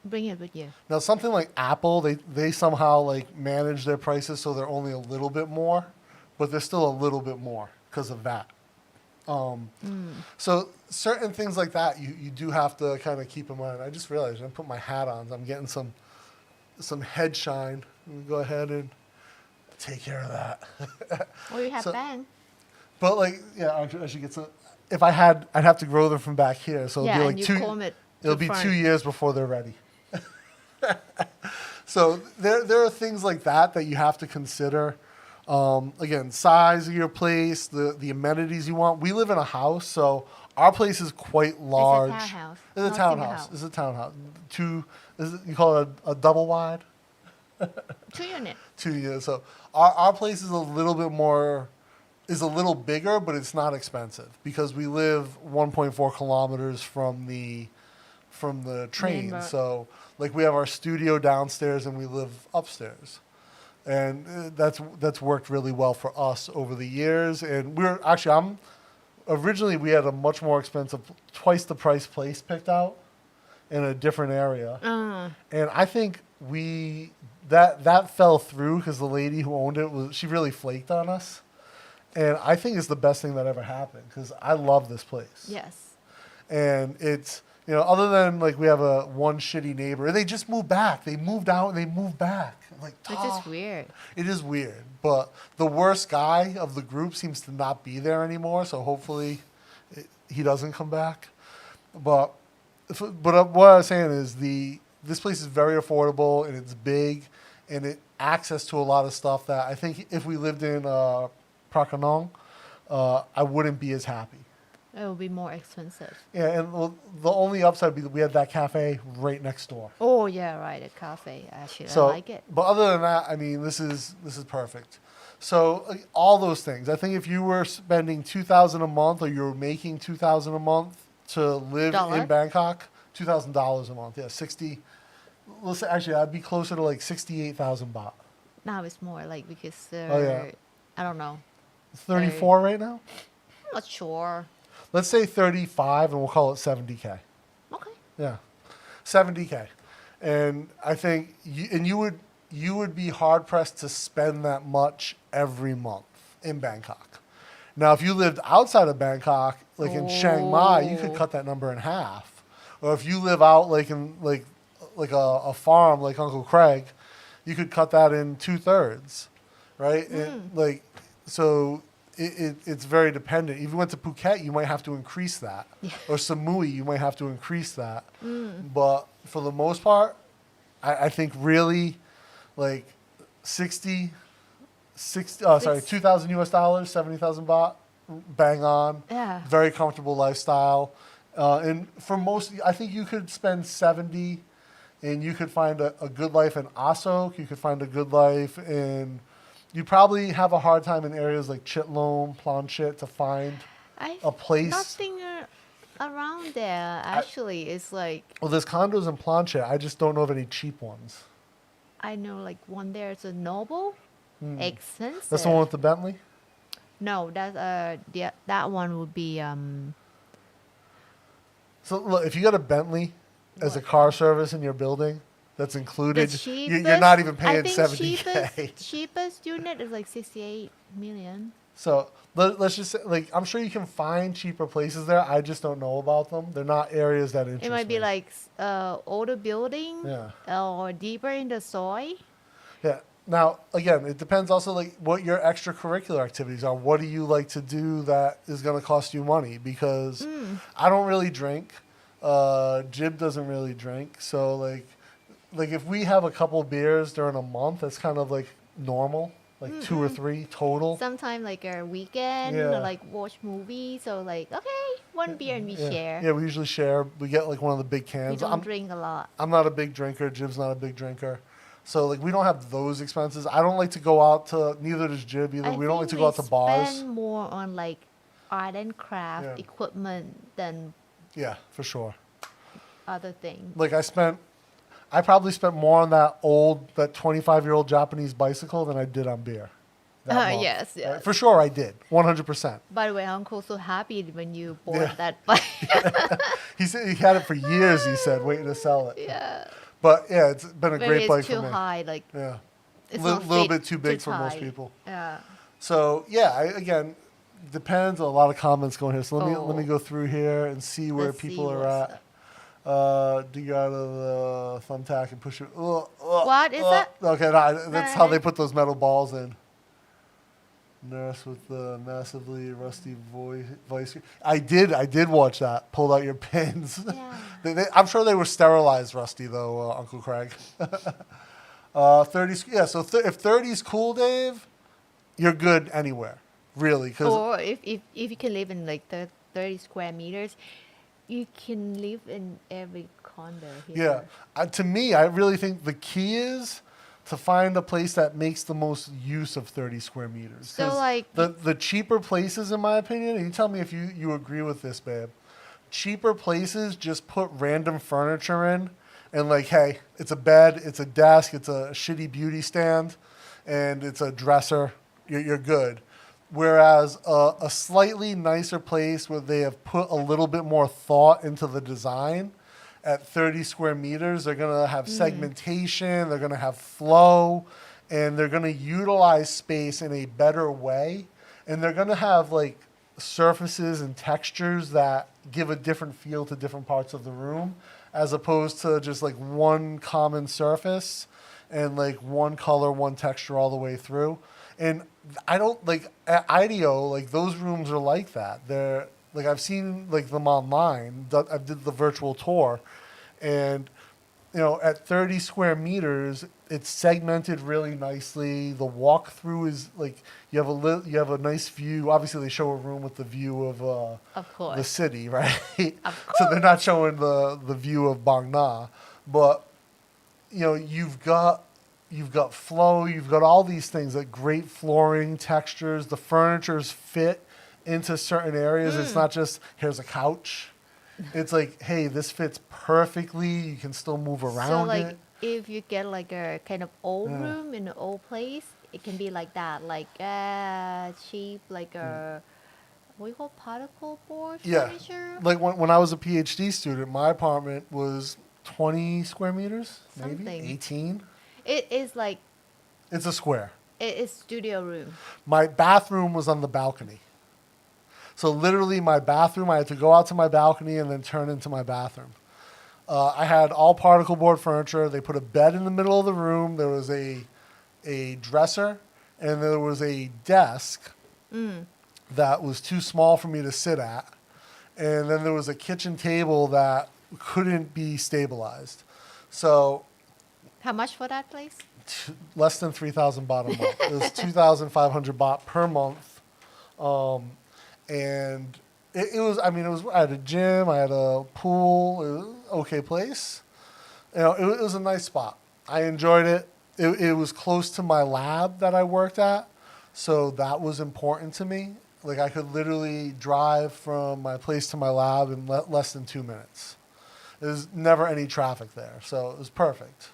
bring it with you. Now something like Apple, they somehow like manage their prices so they're only a little bit more, but they're still a little bit more because of that. So certain things like that you do have to kind of keep in mind. I just realized I put my hat on. So I'm getting some head shine. Let me go ahead and take care of that. Or you have bang. But like, yeah, I should get some. If I had, I'd have to grow them from back here. So it'll be like and you comb it it'll to be front. 2 years before they're ready. So there are things like that you have to consider. Again, size of your place, the amenities you want. We live in a house, so our place is quite large. It's a townhouse. It's a not townhouse. single It's a townhouse. You call it a double wide? 2 unit. 2 years. So our place is a little bit more, is a little bigger, but it's not expensive because we live 1.4 kilometers from the train. Main road. So like we have our studio downstairs and we live upstairs. And that's worked really well for us over the years. And originally we had a much more expensive, twice the price place picked out in a different area. And I think that fell through because the lady who owned it she really flaked on us. And I think it's the best thing that ever happened because I love this place. Yes. And it's, other than like we have one shitty neighbor, they just moved back. They moved out and they moved back. Like, Which is weird. It is weird. But the worst guy of the group seems to not be there anymore. So hopefully he doesn't come back. But what I was saying is this place is very affordable and it's big and it access to a lot of stuff that I think if we lived in Prakanong, I wouldn't be as happy. It will be more expensive. Yeah, and the only upside would be that we had that cafe right next door. Oh yeah, right, a cafe. Actually, So, I like it. But other than that, I mean, this is perfect. So all those things. I think if you were spending $2,000 a month, or you were making $2,000 a month to live in Bangkok, $2,000 a month. Yeah, 60. Let's say, actually, I'd be closer to like 68,000 baht. Now it's more like because Oh, yeah. I don't know. 34 right now. not sure. Let's say 35, and we'll call it 70K. Okay. Yeah, 70K, and I think you would be hard pressed to spend that much every month in Bangkok. Now, if you lived outside of Bangkok, like in Chiang Mai, you could cut that number in half. Or if you live out like in like a farm like Uncle Craig, you could cut that in 2/3, right? So it's very dependent. If you went to Phuket, you might have to increase that. Yeah. Or Samui, you might have to increase that. But for the most part, I think really like 2,000 US dollars, 70,000 baht, bang on. Yeah. Very comfortable lifestyle. And for most, I think you could spend 70 and you could find a good life in Asok. You could find a good life in, you probably have a hard time in areas like Chitlom, Planchit to find a place. Nothing around there, actually. It's like, Well, there's condos in Planchit. I just don't know of any cheap ones. I know like one there is a Noble. Expensive. That's the one with the Bentley? No, that's that one would be So look, if you got a Bentley as a car service in your building, that's included. the You're not even I paying think 70K. cheapest unit is like 68 million. So let's just say, like, I'm sure you can find cheaper places there. I just don't know about them. They're not areas that interest me. It might be like older building, Yeah. or deeper in the soil. Yeah. Now, again, it depends also like what your extracurricular activities are. What do you like to do that is going to cost you money? Because I don't really drink. Jib doesn't really drink. So like if we have a couple beers during a month, that's kind of like normal, like 2 or 3 total. Sometimes like a weekend, Yeah. or like watch movies. So like, okay, one beer and we share. Yeah, we usually share. We get like one of the big We cans. don't drink a lot. I'm not a big drinker. Jib's not a big drinker. So like we don't have those expenses. I don't like to go out to, neither does Jib either. We don't like to go out to bars. Spend more on like art and craft Yeah. equipment than Yeah, for sure. other things. Like I probably spent more on that 25-year-old Japanese bicycle than I did on beer. that month. Yes, Right? yes. For sure I did. 100%. By the way, Uncle's so happy when you bought Yeah. that bike. He said he had it for years, he said, waiting to sell it. Yeah. But yeah, it's been a Maybe great bike it's too for me. high, like Yeah. it's A not little fit bit too big for most tight. people. Yeah. So yeah, again, depends. A lot of comments going here. So let me Oh. go through here and see where Let's people see are what's at. Do you got the thumbtack and push it? What is that? Okay, no, that's how they put those metal balls in. Nurse with the massively rusty voice. I did watch that. Pulled out your pins. Yeah. I'm sure they were sterilized, Rusty, though, Uncle Craig. 30. Yeah, so if 30 is cool, Dave, you're good anywhere, really. Cause Or if you can live in like 30 square meters, you can live in every condo here. yeah, to me, I really think the key is to find a place that makes the most use of 30 square meters. So, 'Cause like- the cheaper places, in my opinion, and you tell me if you agree with this, babe. Cheaper places just put random furniture in, and like, hey, it's a bed, it's a desk, it's a shitty beauty stand, and it's a dresser. You're good. Whereas a slightly nicer place where they have put a little bit more thought into the design, at 30 square meters, they're going to have segmentation, they're going to have flow, and they're going to utilize space in a better way. And they're going to have like surfaces and textures that give a different feel to different parts of the room, as opposed to just like one common surface and like one color, one texture all the way through. And I don't like at IDEO, like those rooms are like that. They're like, I've seen like them online. I did the virtual tour, and you know, at 30 square meters, it's segmented really nicely. The walkthrough is like you have a nice view. Obviously, they show a room with the view of course. the city, right? Of So they're not showing the view of Bang Na, but you know, you've got flow. You've got all these things like great flooring, textures. The furnitures fit into certain areas. It's not just here's a couch. It's like, hey, this fits perfectly. You can still move around So like it. if you get like a kind of old room in an old place, it can be like that, like cheap, like a what you call particle board Yeah. furniture. Like when I was a PhD student, my apartment was 20 square meters, maybe Something. 18. It is like It's a square. it is studio room. My bathroom was on the balcony. So literally my bathroom, I had to go out to my balcony and then turn into my bathroom. I had all particle board furniture. They put a bed in the middle of the room. There was a dresser, and there was a desk that was too small for me to sit at. And then there was a kitchen table that couldn't be stabilized. So How much for that place? less than 3,000 baht a month. It was 2,500 baht per month. And it was, I mean, I had a gym, I had a pool, it was an okay place. You know, it was a nice spot. I enjoyed it. It was close to my lab that I worked at, so that was important to me. Like, I could literally drive from my place to my lab in less than 2 minutes. There's never any traffic there, so it was perfect.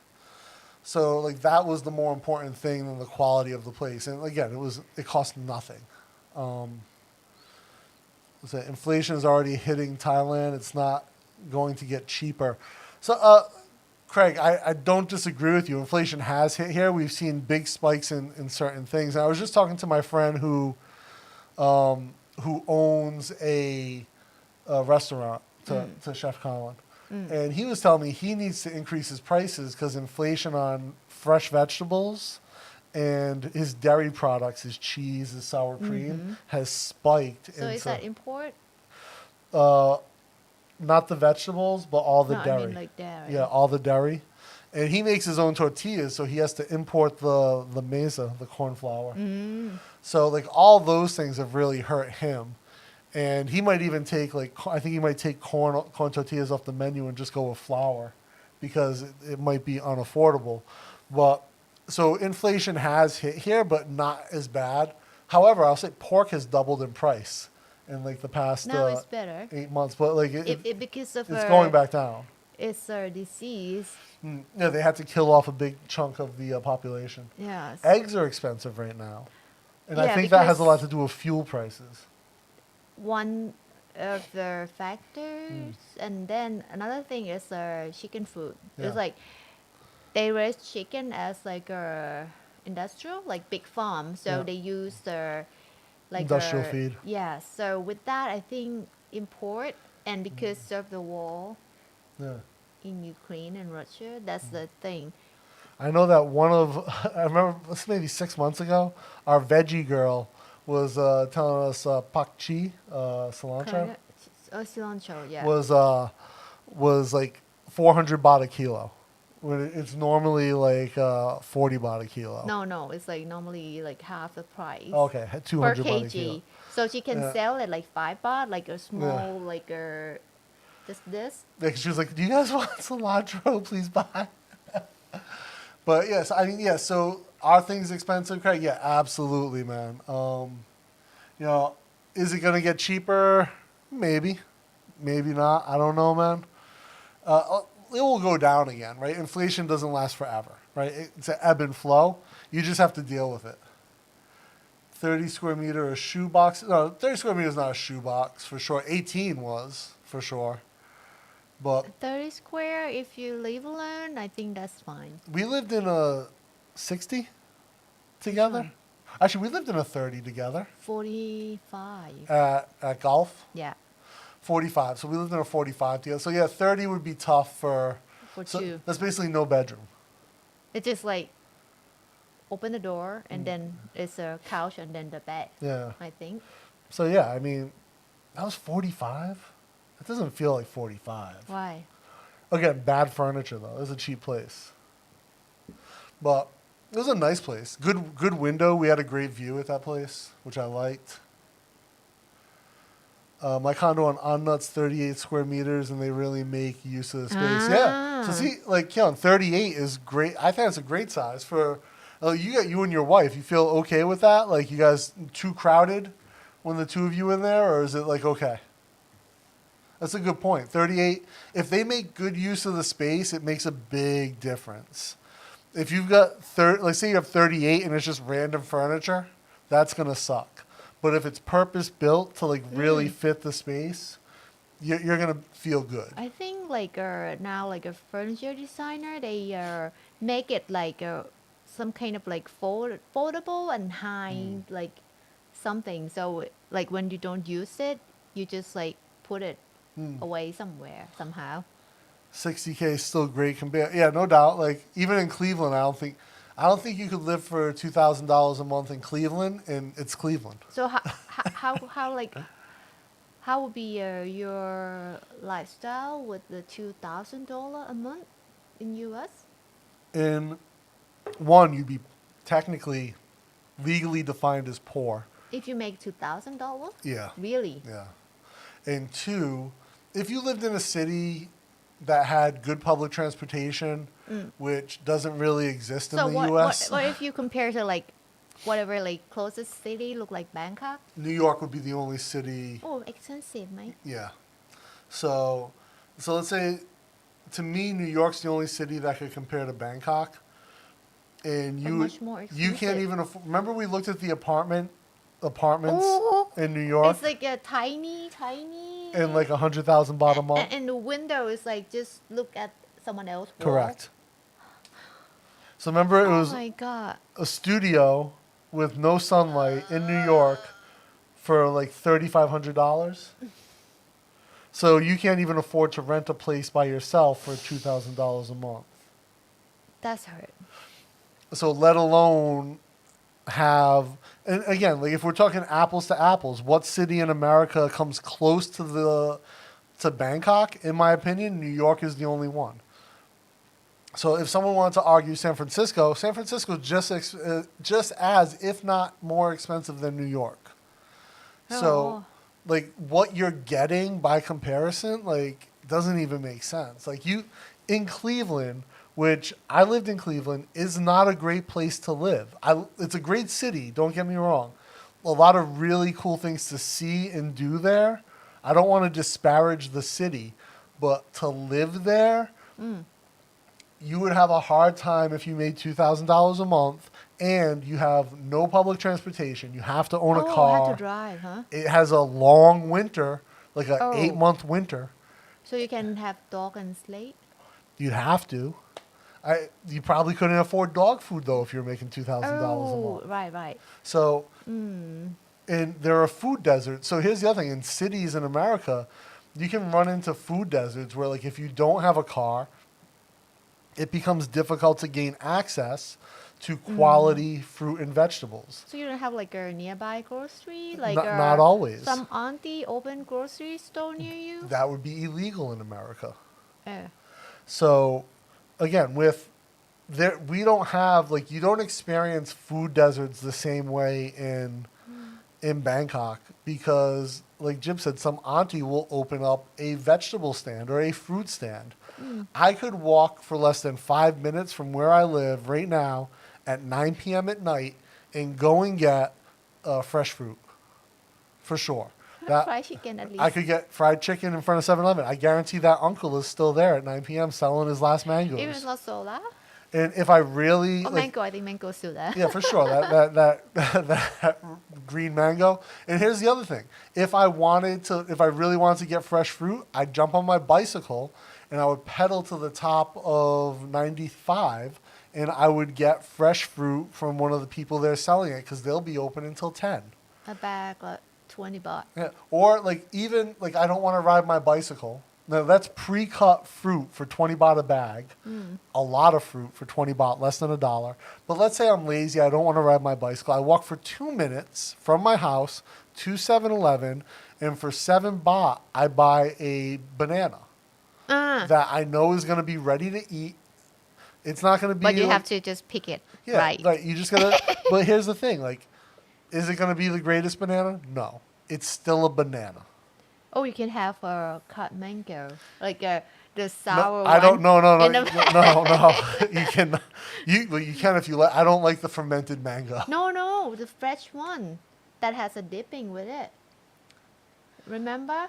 So, like, that was the more important thing than the quality of the place. And again, it cost nothing. So inflation is already hitting Thailand. It's not going to get cheaper. So, Craig, I don't disagree with you. Inflation has hit here. We've seen big spikes in certain things. And I was just talking to my friend who owns a restaurant to Chef Colin. And he was telling me he needs to increase his prices because inflation on fresh vegetables and his dairy products, his cheese, his sour cream, has spiked. So is that import? Not the vegetables, but all the No, dairy. I mean like dairy. Yeah, all the dairy. And he makes his own tortillas, so he has to import the mesa, the corn flour. So, like, all those things have really hurt him. And he might even take, like, I think he might take corn tortillas off the menu and just go with flour because it might be unaffordable. But, so inflation has hit here, but not as bad. However, I'll say pork has doubled in price in, like, the past Now it's better. 8 months. But, like, It because of it's going back down. It's a disease. Yeah, they had to kill off a big chunk of the population. Yes. Eggs are expensive right now. And I Yeah, think that has a lot because- to do with fuel prices. One of the factors, and then another thing is chicken food. Yeah. It's like they raise chicken as like a industrial, like big farm. So Yeah. they use the like Industrial feed. Yeah. So with that, I think import and because of the war Yeah. in Ukraine and Russia, that's the thing. I know that I remember this maybe 6 months ago, our veggie girl was telling us pak chi, cilantro, Cilantro, yeah. was like 400 baht a kilo. When it's normally like 40 baht a kilo. No, it's like normally like half the price. Okay, Per 200 baht a kilo. kg. So she can Yeah. sell it like 5 baht, like a small, like a just this. Like, she was like, "Do you guys want cilantro? Please buy." But yes, I mean, yeah. So are things expensive, Craig? Yeah, absolutely, man. You know, is it gonna get cheaper? Maybe, maybe not. I don't know, man. It will go down again, right? Inflation doesn't last forever, right? It's an ebb and flow. You just have to deal with it. 30 square meter a shoebox. No, 30 square meter is not a shoebox for sure. 18 was for sure. But 30 square, if you live alone, I think that's fine. we lived in a 60 together. Actually, we lived in a 30 together 45. at golf. Yeah, 45. So we lived in a 45 together. So yeah, 30 would be tough for so two. that's basically no bedroom. It's just like open the door and then it's a couch and then the bed, Yeah. I think. So yeah, I mean, that was 45. It doesn't feel like 45. Why? Again, bad furniture though. It was a cheap place, but it was a nice place. Good window. We had a great view at that place, which I liked. My condo on Annut's 38 square meters, and they really make use of the space. Yeah. So see, like, Keon, 38 is great. I think it's a great size for. You got you and your wife. You feel okay with that? Like, you guys too crowded when the two of you in there, or is it like okay? That's a good point. 38. If they make good use of the space, it makes a big difference. If you've got let's say you have 38 and it's just random furniture, that's gonna suck. But if it's purpose built to like really fit the space, you're gonna feel good. I think like now like a furniture designer, they make it like some kind of like foldable and high like something. So like when you don't use it, you just like put it away somewhere somehow. 60K is still great compared. Yeah, no doubt. Like even in Cleveland, I don't think you could live for $2,000 a month in Cleveland, and it's Cleveland. So how like how would be your lifestyle with the $2,000 a month in US? In one, you'd be technically legally defined as poor. If you make $2,000? Yeah. Really? Yeah. And two, if you lived in a city that had good public transportation, which doesn't really exist in So the what, U.S., what if you compare to like whatever like closest city look like Bangkok? New York would be the only city. Oh, expensive, mate. Yeah. So let's say, to me, New York's the only city that could compare to Bangkok. And But much more you can't expensive. even remember we looked at the apartments Oh, in New York, it's like a tiny. and like 100,000 baht a month. And the window is like just look at someone else. Correct. So remember, it Oh was my god. a studio with no sunlight in New York for like $3,500. So you can't even afford to rent a place by yourself for $2,000 a month. That's hurt. So let alone have, and again, like if we're talking apples to apples, what city in America comes close to Bangkok? In my opinion, New York is the only one. So if someone wanted to argue San Francisco is just as, if not more expensive than New York. So, Oh. like, what you're getting by comparison, like, doesn't even make sense. Like, in Cleveland, which I lived in Cleveland, is not a great place to live. It's a great city, don't get me wrong. A lot of really cool things to see and do there. I don't want to disparage the city, but to live there, you would have a hard time if you made $2,000 a month and you have no public transportation. You have to own a Oh, car. have to drive, huh? It has a long winter, like an Oh. 8-month winter. So you can have dog and slate? You'd have to. You probably couldn't afford dog food though if you're making $2,000 a Oh, month. right. So, and there are food deserts. So here's the other thing: in cities in America, you can run into food deserts where, like, if you don't have a car, it becomes difficult to gain access to quality fruit and vegetables. So you don't have like a nearby grocery? Like Not always. Some auntie open grocery store near you? That would be illegal in America. Oh. So, again, we don't have, like, you don't experience food deserts the same way in Bangkok because, like Jim said, some auntie will open up a vegetable stand or a fruit stand. I could walk for less than 5 minutes from where I live right now at 9 p.m. at night and go and get fresh fruit, for sure. Fried chicken at least. I could get fried chicken in front of 7-Eleven. I guarantee that uncle is still there at 9 p.m. selling his last mangoes. Even not soda? And if I really... Or mango, I think mango is still there. Yeah, for sure. That green mango. And here's the other thing. If I really wanted to get fresh fruit, I'd jump on my bicycle and I would pedal to the top of 95 and I would get fresh fruit from one of the people there selling it because they'll be open until 10. A bag, like 20 baht. Yeah. Or like even like I don't want to ride my bicycle. No, that's pre-cut fruit for 20 baht a bag. A lot of fruit for 20 baht, less than $1. But let's say I'm lazy, I don't want to ride my bicycle. I walk for 2 minutes from my house to 7-Eleven, and for 7 baht, I buy a banana that I know is going to be ready to eat. It's not going to be... But you have to just pick it right. Like you just got to... But here's the thing, like, is it going to be the greatest banana? No. It's still a banana. Oh, you can have a cut mango, like the sour one. I don't. No. in the- You can. You can if you like. I don't like the fermented mango. No, the fresh one that has a dipping with it. Remember?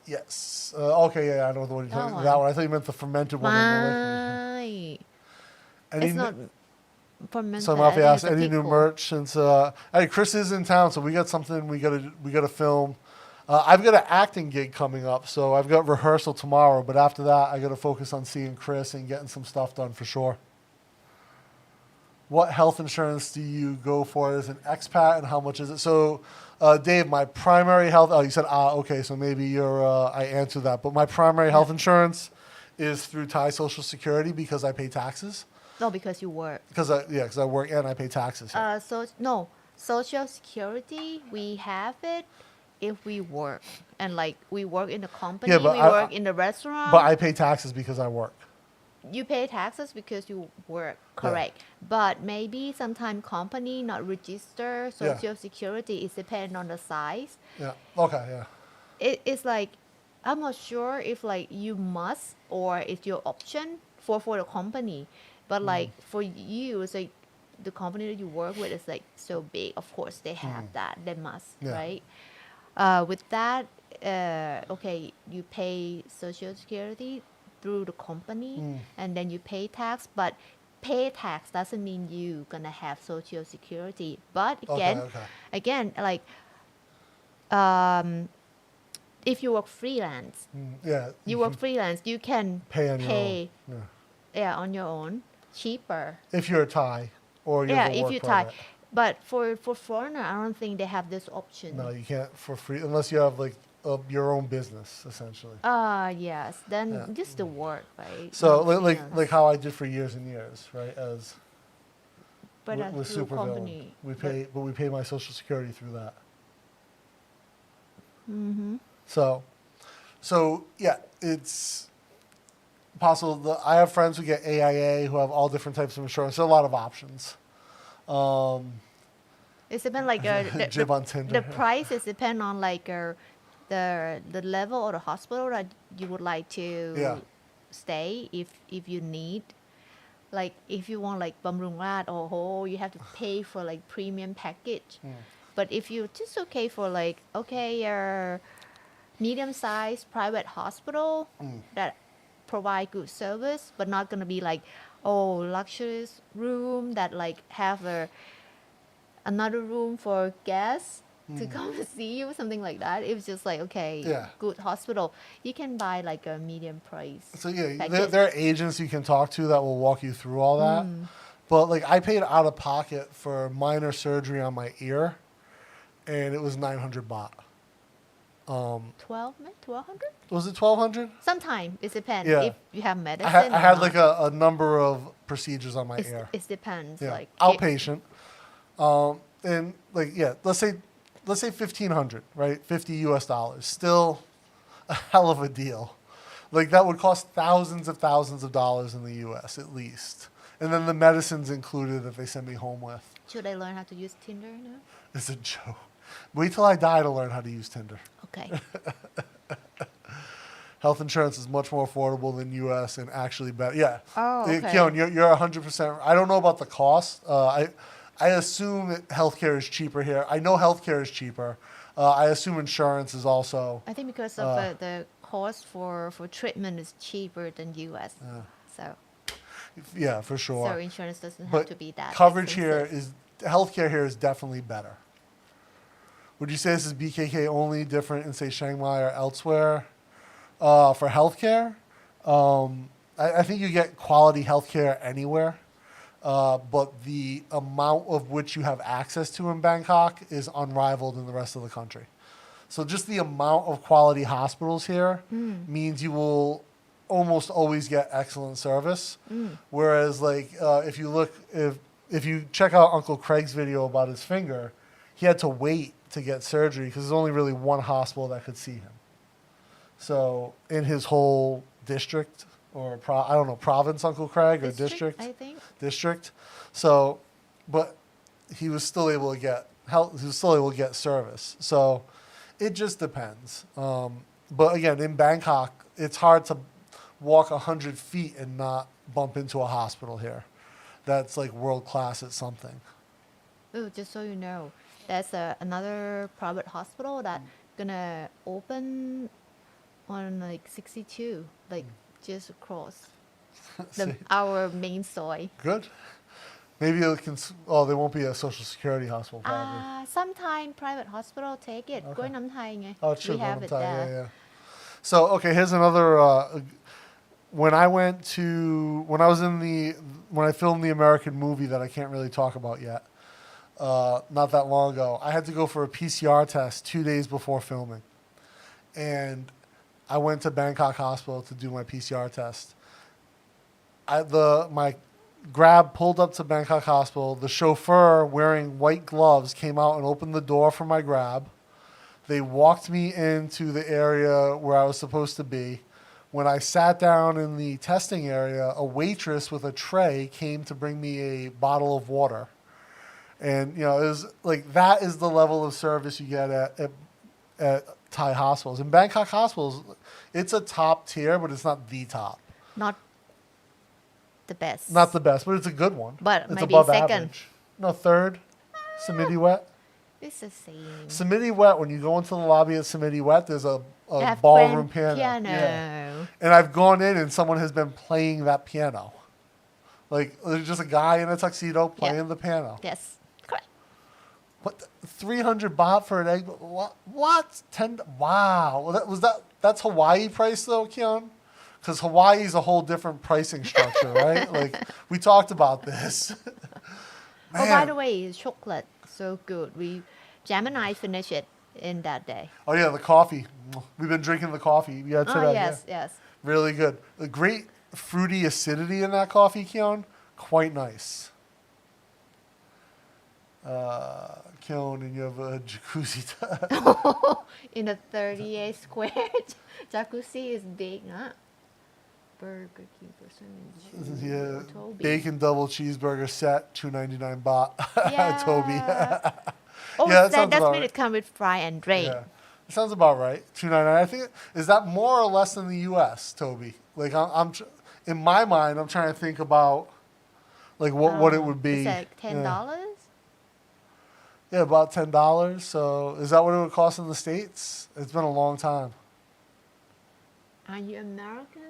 Yes. Okay. Yeah. I know the one you're talking about. That one. I thought you meant the fermented one. Right. And It's not. So Mafia asked, any new merch since hey, Chris is in town, so we got something we gotta film. I've got an acting gig coming up, so I've got rehearsal tomorrow, but after that I gotta focus on seeing Chris and getting some stuff done for sure. What health insurance do you go for as an expat, and how much is it? So, Dave, my primary health. Oh, you said okay, so maybe you're. I answered that, but my primary health insurance is through Thai Social Security because I pay taxes. No, because you work. Because I work and I pay taxes. No, Social Security, we have it if we work, and like we work in the company, Yeah, but we work in the restaurant. But I pay taxes because I work. You pay taxes because you work, correct? Yeah. But maybe sometime company not register Social Security. It depends on the size. Yeah. Okay. Yeah. It's like I'm not sure if like you must or it's your option for the company, but like for you, it's like the company that you work with is like so big. Of course, they have that. They must, right? With that, okay, you pay Social Security through the company, and then you pay tax, but pay tax doesn't mean you gonna have Social Security. But again, like if you work freelance, you work freelance, you can pay on your own, cheaper. If you're Thai or you have a work if you're permit. Thai. But for foreigner, I don't think they have this option. No, you can't for free unless you have like your own business, essentially. Yes. Then just the work, right? So like how I did for years and years, right? As with through Supervillain, company. we pay my Social Security through that. Mm-hmm. So yeah, it's possible. I have friends who get AIA who have all different types of insurance. There are a lot of options. It's depend like Jib on Tinder. The price is depend on like the level of the hospital that you would like to stay if you need. Like if you want like Bamrung Rat or you have to pay for like premium package. But if you just okay for like medium sized private hospital that provide good service, but not gonna be like luxurious room that like have another room for guests to come see you, something like that. It was just like good hospital. You can buy like a medium price. So there are agents you can talk to that will walk you through all that. But like I paid out of pocket for minor surgery on my ear, and it was 900 baht. 1,200? Was it 1,200? Sometimes it depends if you have medicine. I had like a number of procedures on my ear. It depends. Yeah. Like outpatient. And like let's say 1,500, right? $50 US. Still a hell of a deal. Like that would cost thousands of dollars in the US at least. And then the medicines included that they send me home with. Should I learn how to use Tinder now? It's a joke. Wait till I die to learn how to use Tinder. Okay. Health insurance is much more affordable than U.S. and actually better. Yeah. Oh, okay. Keon, you're 100%. I don't know about the cost. I assume that healthcare is cheaper here. I know healthcare is cheaper. I assume insurance is also. I think because of the cost for treatment is cheaper than U.S. So. Yeah, for sure. So insurance doesn't have to be that coverage expensive. Healthcare here is definitely better. Would you say this is BKK only, different in, say, Chiang Mai or elsewhere? For healthcare, I think you get quality healthcare anywhere, but the amount of which you have access to in Bangkok is unrivaled in the rest of the country. So just the amount of quality hospitals here means you will almost always get excellent service. Whereas, like, if you check out Uncle Craig's video about his finger, he had to wait to get surgery because there's only really one hospital that could see him. So in his whole district or province, Uncle Craig, or district, I think. District. So, but he was still able to get help. He was still able to get service. So it just depends. But again, in Bangkok, it's hard to walk 100 feet and not bump into a hospital here. That's like world class at something. Oh, just so you know, there's another private hospital that gonna open on like 62, like just across our main soy. Good. Maybe it can. They won't be a social security hospital. Probably. Sometimes private hospital take it. Okay. กล้วยน้ำไทยไง Oh, true. We have it there. Yeah. So okay, here's another. When I filmed the American movie that I can't really talk about yet, not that long ago, I had to go for a PCR test 2 days before filming, and I went to Bangkok Hospital to do my PCR test. My Grab pulled up to Bangkok Hospital. The chauffeur, wearing white gloves, came out and opened the door for my Grab. They walked me into the area where I was supposed to be. When I sat down in the testing area, a waitress with a tray came to bring me a bottle of water. And, it was like, that is the level of service you get at Thai hospitals. In Bangkok hospitals, it's a top tier, but it's not the top. Not the best. Not the best, but it's a good one. But it's maybe above second. average. No, third. Samiti Wet. It's the same. Samiti Wet, when you go into the lobby at Samiti Wet, there's a They have ballroom grand piano. piano. Yeah. And I've gone in and someone has been playing that piano. Like, there's just a guy in a tuxedo playing the piano. Yes, correct. What? 300 baht for an egg? What? 10? Wow. That's Hawaii price though, Keon? Because Hawaii is a whole different pricing structure, right? Like, we talked about this. Oh, by the way, chocolate so good. Jam and I finished it in that day. Oh yeah, the coffee. We've been drinking the coffee. Yeah, today. Yes. Really good. A great fruity acidity in that coffee, Keon. Quite nice. Keon, and you have a jacuzzi. In a 38 square jacuzzi is big, huh? Burger King percentage. Yeah, Toby. bacon double cheeseburger set, 299 baht. Yeah. Toby. Oh, Yeah, that that sounds does about mean right. it come with fry and drink. Yeah, it sounds about right. 299. I think is that more or less than the U.S. Toby? Like in my mind, I'm trying to think about like what it would be. It's like $10. Yeah, about $10. So is that what it would cost in the States? It's been a long time. Are you American?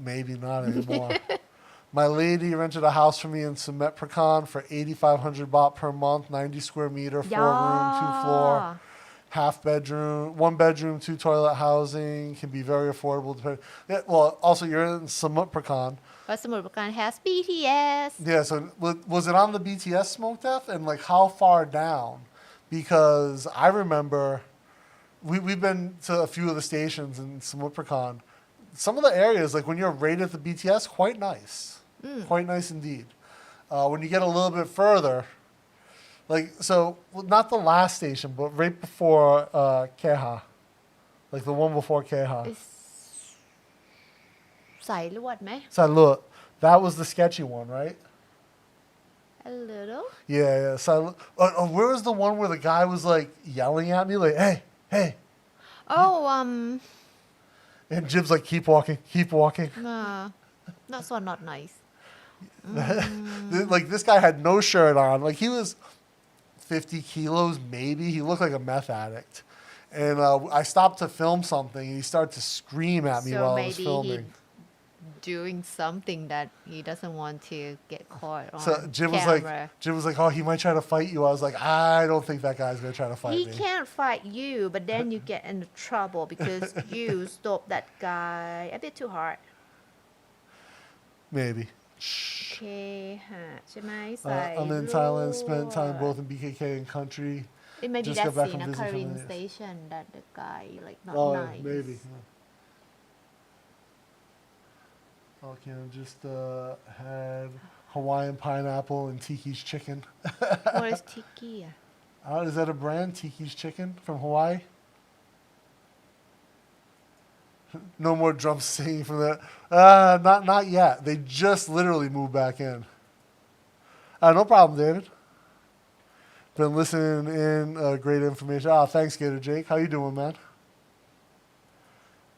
Maybe not anymore. My lady rented a house for me in Sumet for 8,500 baht per month, 90 square meter, 4-room, 2-floor, half bedroom, 1 bedroom, 2 toilet housing, can be very affordable. Yeah, well, also you're in Sumet. But Samut Prakan has BTS. Yeah, so was it on the BTS smoke death? And like how far down? Because I remember we've been to a few of the stations in Samut. Some of the areas, like when you're right at the BTS, quite nice. Quite nice indeed. When you get a little bit further, like, so not the last station, but right before Keha. Like the one before Keha. สายลวดไหม So look, that was the sketchy one, right? A little. Yeah. So where was the one where the guy was like yelling at me, like, hey. Oh, And Jib's like, keep walking. that's not nice. Like this guy had no shirt on. Like he was 50 kilos, maybe. He looked like a meth addict. And I stopped to film something, and he started to scream at me while I was filming. He doing something that he doesn't want to get caught on So Jim camera. was like, oh, he might try to fight you. I was like, I don't think that guy's gonna try to fight He me. can't fight you, but then you get into trouble because you stop that guy a bit too hard. Maybe. โอเคฮะใช่ไหมใส่ I'm in Thailand, spent time both in BKK and country. It maybe Just that's got back in from a visiting Korean families. station that the guy like not Oh, nice. maybe. Okay, I just had Hawaiian pineapple and Tiki's chicken. What is tiki? Is that a brand, Tiki's Chicken from Hawaii? No more drum singing from that. Not yet. They just literally moved back in. No problem, David. Been listening in. Great information. Thanks, Gator Jake. How you doing, man?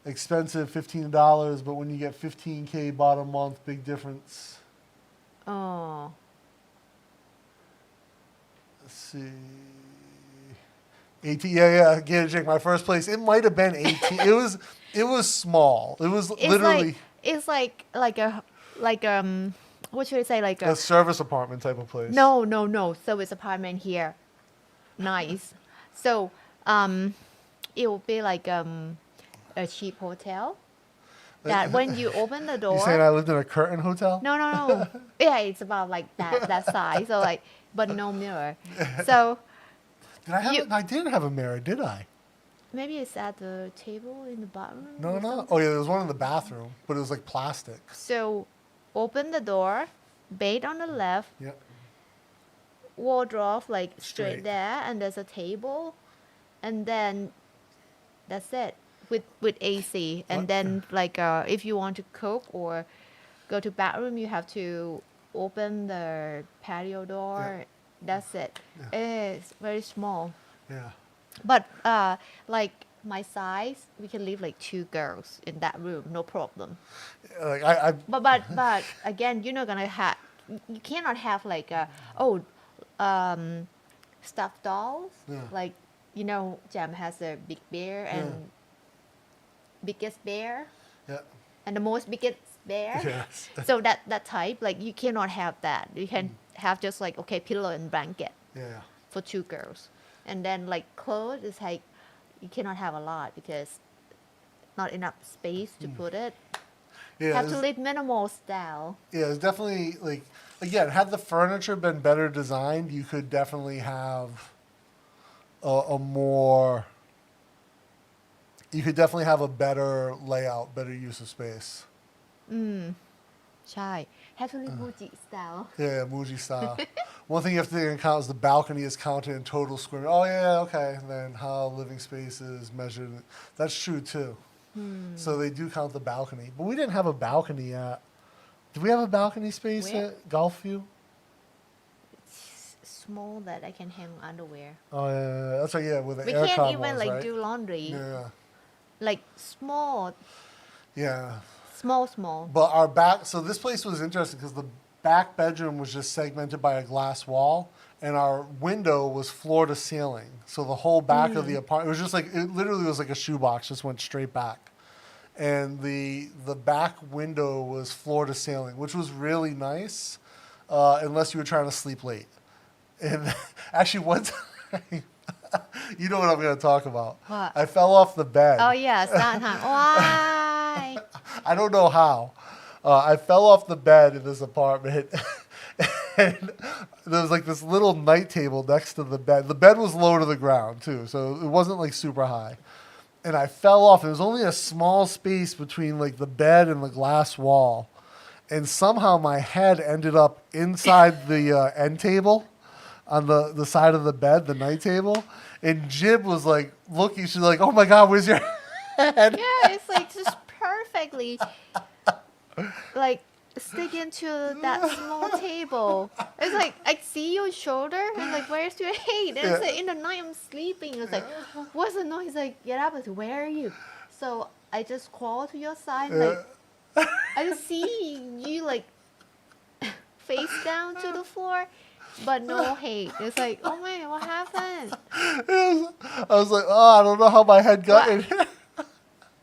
Expensive, $15, but when you get 15K bottom month, big difference. Oh. Let's see. 18. Yeah. Gator Jake, my first place. It might have been 18. It was small. It was literally. It's like what should I say? Like A service apartment type of place. no. Service apartment here. Nice. So it will be like a cheap hotel that when you open the door. You saying I lived in a curtain hotel? No. Yeah, it's about like that size. So like, but no mirror. So Did I have? I didn't have a mirror, did I? maybe it's at the table in the bathroom. No, or no. something. Oh yeah, there was one in the bathroom, but it was like plastic. So open the door, bed on the left, Yeah. wardrobe like straight Straight. there, and there's a table, and then that's it with AC. And What? then like if you want to cook or go to bathroom, you have to open the patio door. That's it. It's very small. Yeah. But like my size, we can live like 2 girls in that room, no problem. Like I But again, you're not gonna have. You cannot have like stuffed dolls. Yeah. Like Jam has a big bear and biggest bear yeah. and the most biggest bear. Yes. So that type, like you cannot have that. You can have just like pillow and blanket Yeah. for 2 girls, and then like clothes is like you cannot have a lot because not enough space to put it. Yeah. Have to there's- live minimal style. Yeah, it's definitely like again, had the furniture been better designed, you could definitely have a more. You could definitely have a better layout, better use of space. ใช่ have to live Muji style. Yeah, Muji style. One thing you have to take into account is the balcony is counted in total square. Oh yeah, okay. And then how living space is measured. That's true too. So they do count the balcony, but we didn't have a balcony at. Did we have a balcony space Where? at Gulfview? It's small that I can hang underwear. Oh yeah, that's right. Yeah, with the We air can't even was, like right? do laundry. Yeah, Like small. yeah. Small. But our back, so this place was interesting because the back bedroom was just segmented by a glass wall, and our window was floor to ceiling. So the whole back of the apartment, it was just like, it literally was like a shoebox, just went straight back. And the back window was floor to ceiling, which was really nice, unless you were trying to sleep late. And actually, one time, you know what I'm going to talk about. What? I fell off the bed. Oh yes, that time. Why? I don't know how. I fell off the bed in this apartment, and there was like this little night table next to the bed. The bed was low to the ground too, so it wasn't like super high. And I fell off. There was only a small space between like the bed and the glass wall, and somehow my head ended up inside the end table, on the side of the bed, the night table. And Jib was like looking. She's like, "Oh my God, where's your head?" Yeah, it's like just perfectly like stick into that small table. It's like I see your shoulder and like where's your head? And it's like in the night I'm sleeping. It's like what's the noise? Like get up. I said, where are you? So I just crawl to your side. Like I just see you like face down to the floor, but no head. It's like oh man, what happened? I was like, "Oh, I don't know how my head got in here."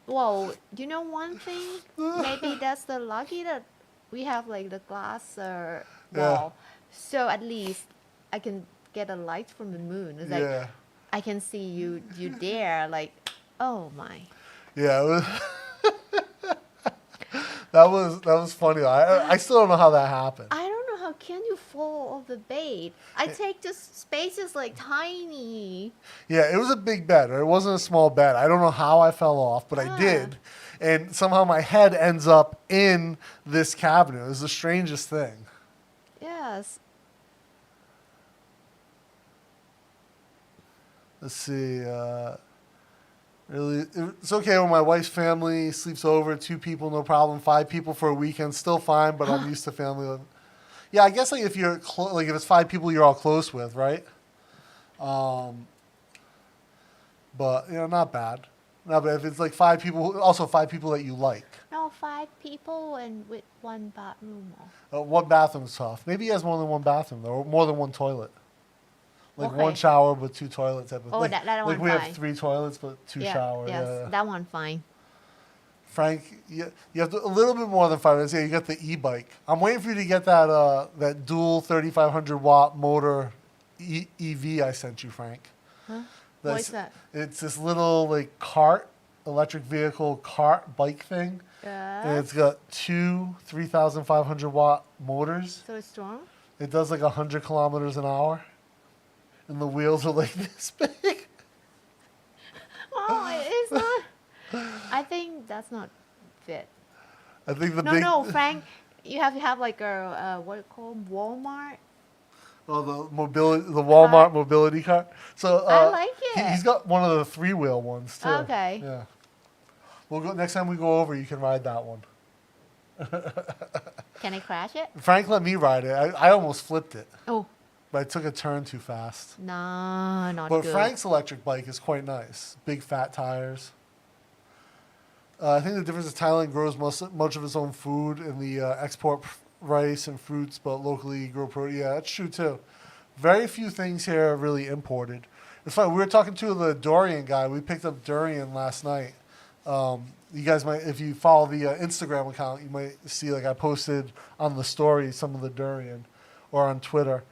Well, you know one thing? Maybe that's the lucky that we have like the glass wall. Yeah. So at least I can get a light from the moon. It's like Yeah. I can see you there. Like, oh my. Yeah, it was that was funny. I still don't know how that happened. I don't know how can you fall off the bed. I take just spaces like tiny. Yeah, it was a big bed. It wasn't a small bed. I don't know how I fell off, but I Ah. did. And somehow my head ends up in this cabinet. It was the strangest thing. Yes. Let's see. Really, it's okay when my wife's family sleeps over. 2 people, no problem. 5 people for a weekend, still fine. But I'm used to family living. Yeah, I guess like if you're like if it's 5 people you're all close with, right? But not bad. No, but if it's like 5 people, also 5 people that you like. No, 5 people and with 1 bathroom. 1 bathroom's tough. Maybe he has more than 1 bathroom though, or more than 1 toilet. Like Okay. 1 shower but 2 toilets type of Oh, like, that like one we fine. have 3 toilets but 2 showers. Yes, Yeah. that one fine. Frank, you have a little bit more than 5 minutes. Yeah, you got the e-bike. I'm waiting for you to get that dual 3,500 watt motor EV I sent you, Frank. Huh? What is that? It's this little like cart, electric vehicle cart bike thing. And it's got two 3,500 watt motors. So it's strong? It does like 100 kilometers an hour. And the wheels are like this big. Oh, it's not. I think that's not fit. I think the No, Frank, you have to have like a what it called, Walmart. Oh, the Walmart mobility cart. So I like it. He's got one of the 3-wheel ones too. Okay. Yeah. We'll go next time we go over. You can ride that one. Can I crash it? Frank let me ride it. I almost flipped it, Oh, but I took a turn too fast. no, not But good. Frank's electric bike is quite nice. Big fat tires. I think the difference is Thailand grows much of its own food, and the export rice and fruits, but locally grow protein. Yeah, that's true too. Very few things here are really imported. It's funny. We were talking to the durian guy. We picked up durian last night. You guys might, if you follow the Instagram account, you might see like I posted on the story some of the durian, or on Twitter,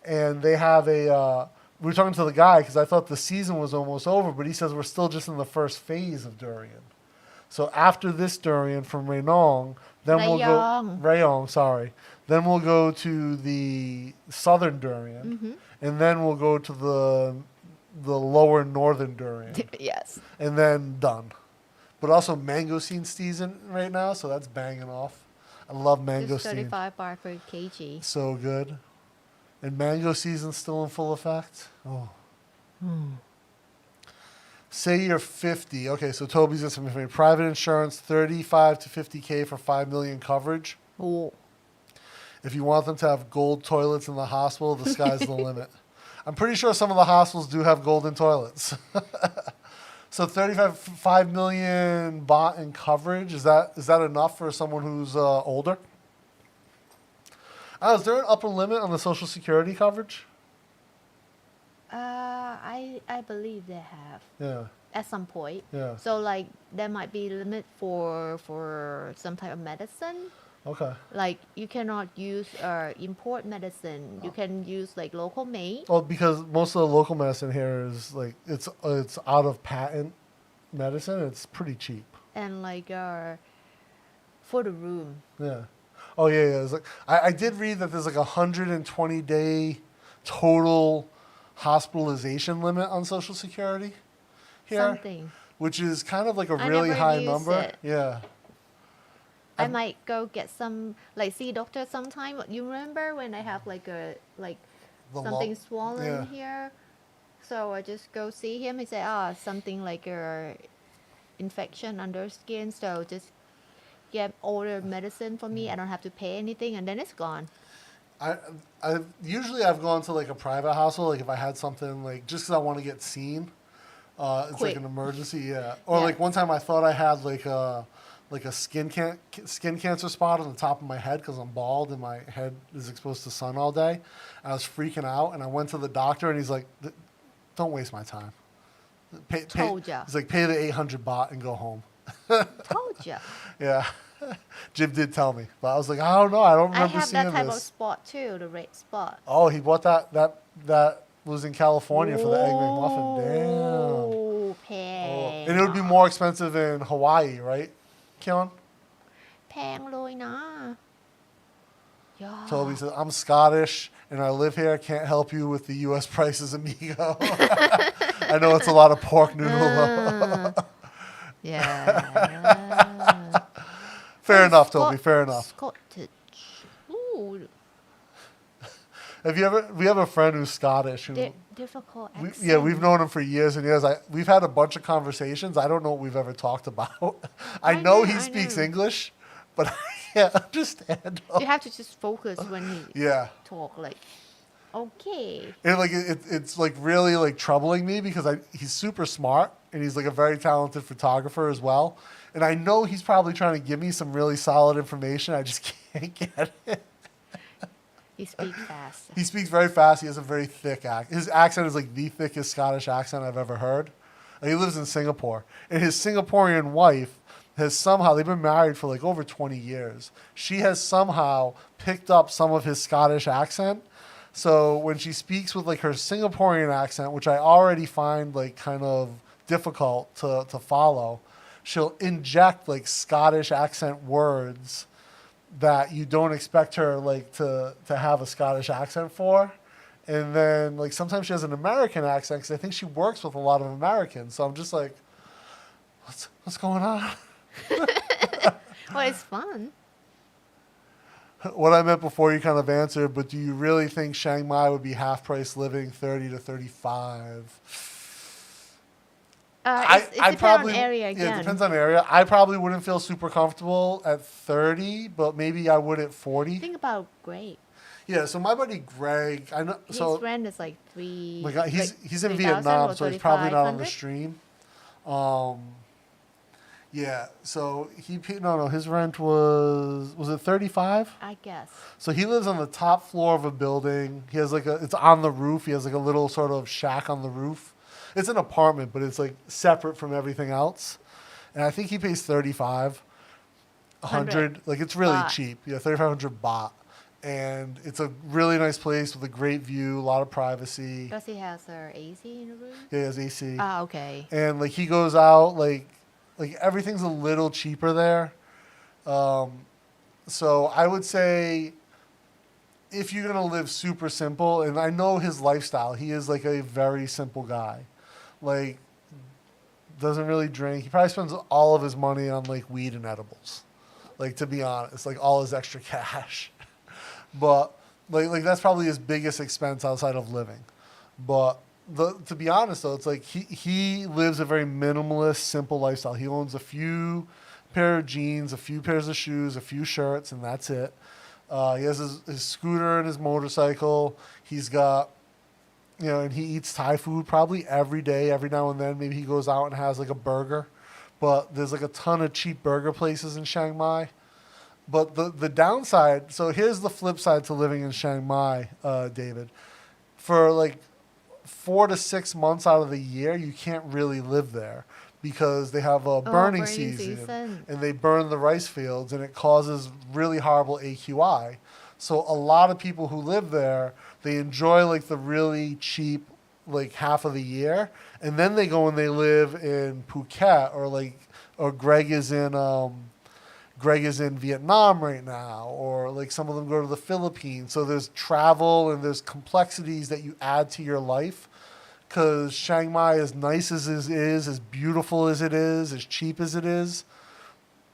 and they have a. We were talking to the guy because I thought the season was almost over, but he says we're still just in the first phase of durian. So after this durian from Rayong, then we'll go Rayong. Sorry, then we'll go to the southern durian, and then we'll go to the lower northern durian, Yes. and then done. But also mangosteen season right now, so that's banging off. I love Just mangosteen. 35 baht per kg. So good. And mango season's still in full effect. Oh. Say you're 50. Okay, so Toby's got some information. Private insurance, 35 to 50K for 5 million coverage. Oh. If you want them to have gold toilets in the hospital, the sky's the limit. I'm pretty sure some of the hospitals do have golden toilets. So 5 million baht in coverage, is that enough for someone who's older? Is there an upper limit on the Social Security coverage? I believe they have. Yeah. At some point. Yeah. So like there might be a limit for some type of medicine. Okay. Like you cannot use import medicine. You can use like local made. Well, because most of the local medicine here is like it's out of patent medicine. It's pretty cheap. And like for the room. Yeah. Oh yeah. It's like I did read that there's like 120-day total hospitalization limit on Social Security here, Something. which is kind of like a I really never high used number. it. Yeah. I might go get some like see doctor sometime. You remember when I have like The something lump. swollen Yeah. here? So I just go see him. He say, something like a infection under skin. So just get order medicine for me. I don't have to pay anything, and then it's gone. I've gone to like a private hospital, like if I had something like just because I want to get seen. It's Quick. like an emergency, yeah. Or Yeah. like one time I thought I had like a skin cancer spot on the top of my head because I'm bald and my head is exposed to sun all day. I was freaking out, and I went to the doctor, and he's like, "Don't waste my time. Told ya. He's like, "Pay the 800 baht and go home." Told you. Yeah. Jim did tell me, but I was like, I don't know. I don't I remember have seeing that type of this. spot too, the red spot. Oh, he bought that was in California for the Egg McMuffin. Damn. Oh, Oh. pang. And it would be more expensive in Hawaii, right, Keon? แพงเลยนะ Yeah. Toby said, I'm Scottish and I live here. I can't help you with the U.S. prices, amigo. I know it's a lot of pork noodle, though. Yeah. Fair enough, Toby. Fair enough. Scottish. Ooh, We have a friend who's Scottish. Who, difficult we, accent. yeah, we've known him for years and years. We've had a bunch of conversations. I don't know what we've ever talked about. I know he speaks English, but I can't understand him. You have to just focus when he Yeah. talk. Like, okay. And like it's like really like troubling me because he's super smart and he's like a very talented photographer as well. And I know he's probably trying to give me some really solid information. I just can't get it. He speaks fast. He speaks very fast. He has a very thick accent. His accent is like the thickest Scottish accent I've ever heard. He lives in Singapore. And his Singaporean wife has somehow, they've been married for like over 20 years. She has somehow picked up some of his Scottish accent. So when she speaks with like her Singaporean accent, which I already find like kind of difficult to follow, she'll inject like Scottish accent words that you don't expect her like to have a Scottish accent for. And then like sometimes she has an American accent because I think she works with a lot of Americans. So I'm just like, what's going on? Well, it's fun. What I meant before you kind of answered, but do you really think Chiang Mai would be half price living, 30 to 35? It depends on area again. Yeah, it depends on area. I probably wouldn't feel super comfortable at 30, but maybe I would at 40. Think about Greg. Yeah, so my buddy Greg, I know. His So rent is like three. my God, he's in 3,000 Vietnam, or so he's probably not on the 3,500? stream. Yeah, so his rent was it 35? I guess. So he lives on the top floor of a building. He has it's on the roof. He has like a little sort of shack on the roof. It's an apartment, but it's like separate from everything else. And I think he pays 3,500. Like it's really baht. cheap. Yeah, 3,500 baht. And it's a really nice place with a great view, a lot of privacy. Does he have AC in the room? Yeah, he has AC. Ah, okay. And like he goes out like everything's a little cheaper there. So I would say if you're gonna live super simple, and I know his lifestyle, he is like a very simple guy. Like doesn't really drink. He probably spends all of his money on like weed and edibles. Like to be honest, like all his extra cash. But like that's probably his biggest expense outside of living. But to be honest though, it's like he lives a very minimalist, simple lifestyle. He owns a few pair of jeans, a few pairs of shoes, a few shirts, and that's it. He has his scooter and his motorcycle. He's got, and he eats Thai food probably every day. Every now and then, maybe he goes out and has like a burger. But there's like a ton of cheap burger places in Chiang Mai. But the downside, so here's the flip side to living in Chiang Mai, David. For like 4 to 6 months out of the year, you can't really live there because they have a burning season and they burn the rice fields and it causes really horrible AQI. So a lot of people who live there, they enjoy like the really cheap like half of the year, and then they go and they live in Phuket or Greg is in Vietnam right now, or like some of them go to the Philippines. So there's travel and there's complexities that you add to your life. Because Chiang Mai, as nice as it is, as beautiful as it is, as cheap as it is,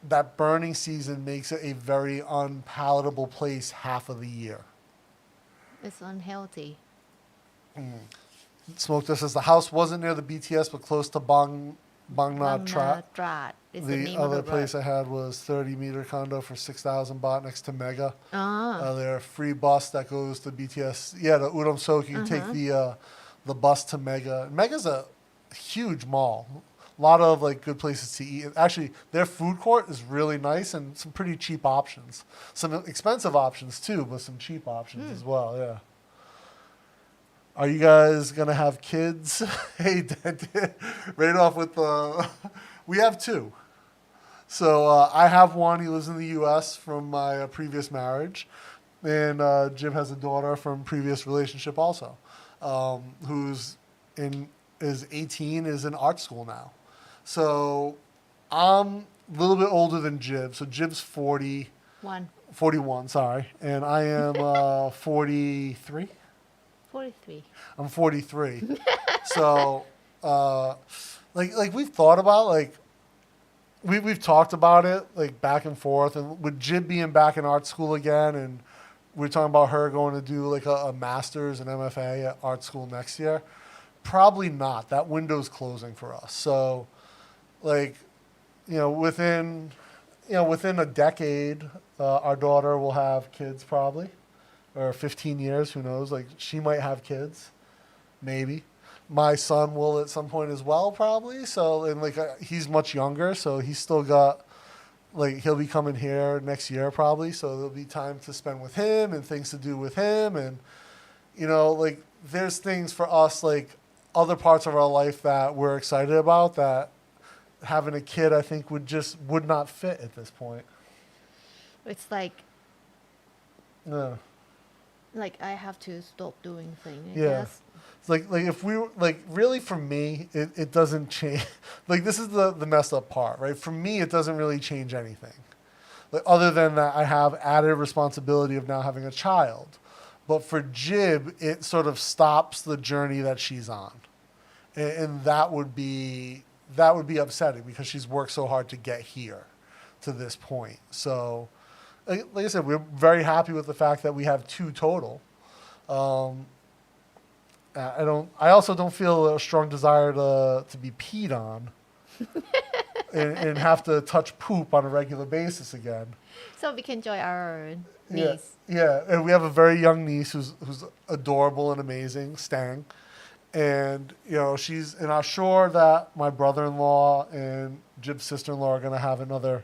that burning season makes it a very unpalatable place half of the year. It's unhealthy. Smoke This says the house wasn't near the BTS, but close to Bang Nha Trat. Is the The name other of the place road. I had was 30-meter condo for 6,000 baht next to Mega. Ah. They're a free bus that goes to BTS. Yeah, the Udom Sok. You can take the bus to Mega. Mega's a huge mall. A lot of like good places to eat. Actually, their food court is really nice and some pretty cheap options. Some expensive options too, but some cheap options as well. Yeah. Are you guys gonna have kids? Hey, right off with the, we have 2. So I have one. He lives in the U.S. from my previous marriage, and Jim has a daughter from previous relationship also, who's is 18, is in art school now. So I'm a little bit older than Jib. So Jib's 41, sorry, and I am 43. 43. I'm 43. So, like we've thought about, like, we've talked about it, like, back and forth. And with Jib being back in art school again, and we're talking about her going to do, like, a master's and MFA at art school next year, probably not. That window's closing for us. So, like, within a decade, our daughter will have kids probably. Or 15 years, who knows? Like, she might have kids, maybe. My son will at some point as well, probably. So, and like, he's much younger, so he's still got, like, he'll be coming here next year probably. So there'll be time to spend with him and things to do with him. And, like, there's things for us, like, other parts of our life that we're excited about that, having a kid, I think would not fit at this point. It's like No. I have to stop doing things. I Yeah. guess. It's like if we were like really for me, it doesn't change. Like this is the messed up part, right? For me, it doesn't really change anything. Like, other than that, I have added responsibility of now having a child. But for Jib, it sort of stops the journey that she's on, and that would be upsetting because she's worked so hard to get here to this point. So, like I said, we're very happy with the fact that we have 2 total. I also don't feel a strong desire to be peed on and have to touch poop on a regular basis again. So we can enjoy our Yeah, niece. yeah, and we have a very young niece who's adorable and amazing, Stang, and she's. And I'm sure that my brother-in-law and Jib's sister-in-law are gonna have another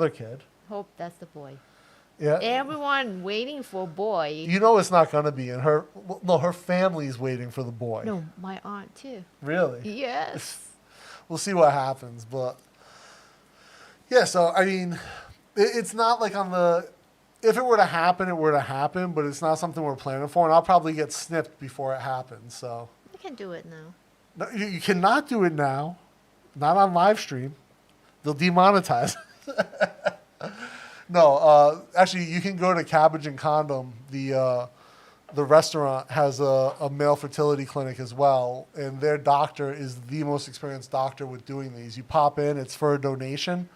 kid. Hope that's the boy. Yeah, Everyone waiting for a boy. it's not gonna be. And her family's waiting for the boy. No, my aunt too. Really? Yes. We'll see what happens, but yeah. So I mean, it's not like on the. If it were to happen, it were to happen, but it's not something we're planning for, and I'll probably get snipped before it happens. So You can do it now. no, you cannot do it now, not on live stream. They'll demonetize. No, actually, you can go to Cabbage and Condom. The restaurant has a male fertility clinic as well, and their doctor is the most experienced doctor with doing these. You pop in, it's for a donation.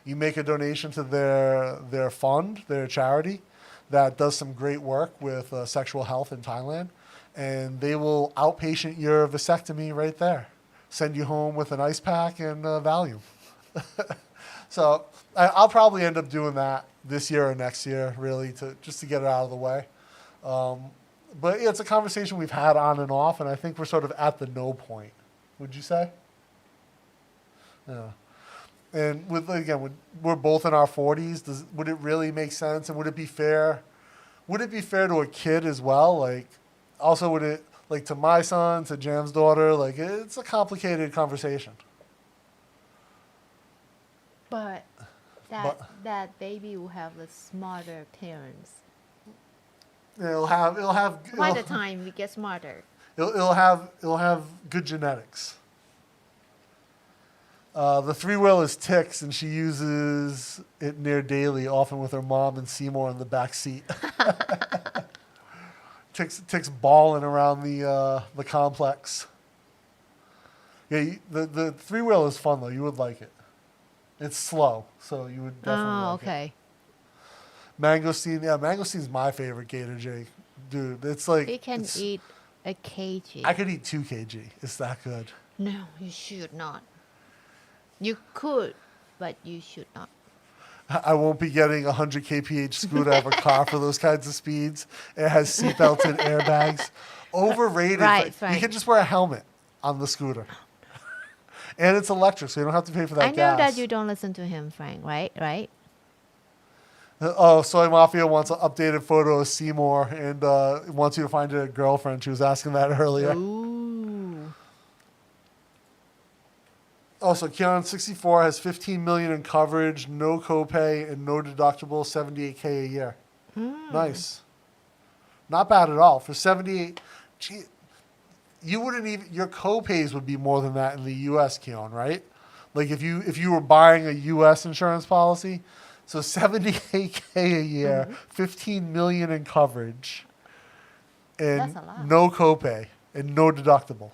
You make a donation to their fund, their charity, that does some great work with sexual health in Thailand, and they will outpatient your vasectomy right there. Send you home with an ice pack and Valium. So I'll probably end up doing that this year or next year, really, just to get it out of the way. But yeah, it's a conversation we've had on and off, and I think we're sort of at the no point. Would you say? Yeah. And we're both in our 40s. Would it really make sense? And would it be fair? Would it be fair to a kid as well? Like, also, would it, like, to my son, to Jam's daughter? Like, it's a complicated conversation. But that baby will have the smarter parents. It'll have By the time we get smarter. it'll have good genetics. The 3-wheel is Tix, and she uses it near daily, often with her mom and Seymour in the back seat. Tix balling around the complex. Yeah, the 3-wheel is fun though. You would like it. It's slow, so you would definitely like it. Okay. Mangostein's my favorite gator, Jake. Dude, it's like... You can eat a kg. I could eat 2 kg. It's that good. No, you should not. You could, but you should not. I won't be getting a 100 kph scooter out of a car for those kinds of speeds. It has seatbelts and airbags. Overrated. Right, You right. can just wear a helmet on the scooter. And it's electric, so you don't have to pay for that I know gas. that you don't listen to him, Frank, right? Right? Oh, Soy Mafia wants an updated photo of Seymour and wants you to find a girlfriend. She was asking that earlier. Ooh. Also, Keon 64 has 15 million in coverage, no copay, and no deductible, $78K a year. Nice. Not bad at all. For 78, gee, you wouldn't even, your copays would be more than that in the US, Keon, right? Like if you were buying a US insurance policy, so $78K a year, 15 million in coverage, and That's a lot. no copay and no deductible.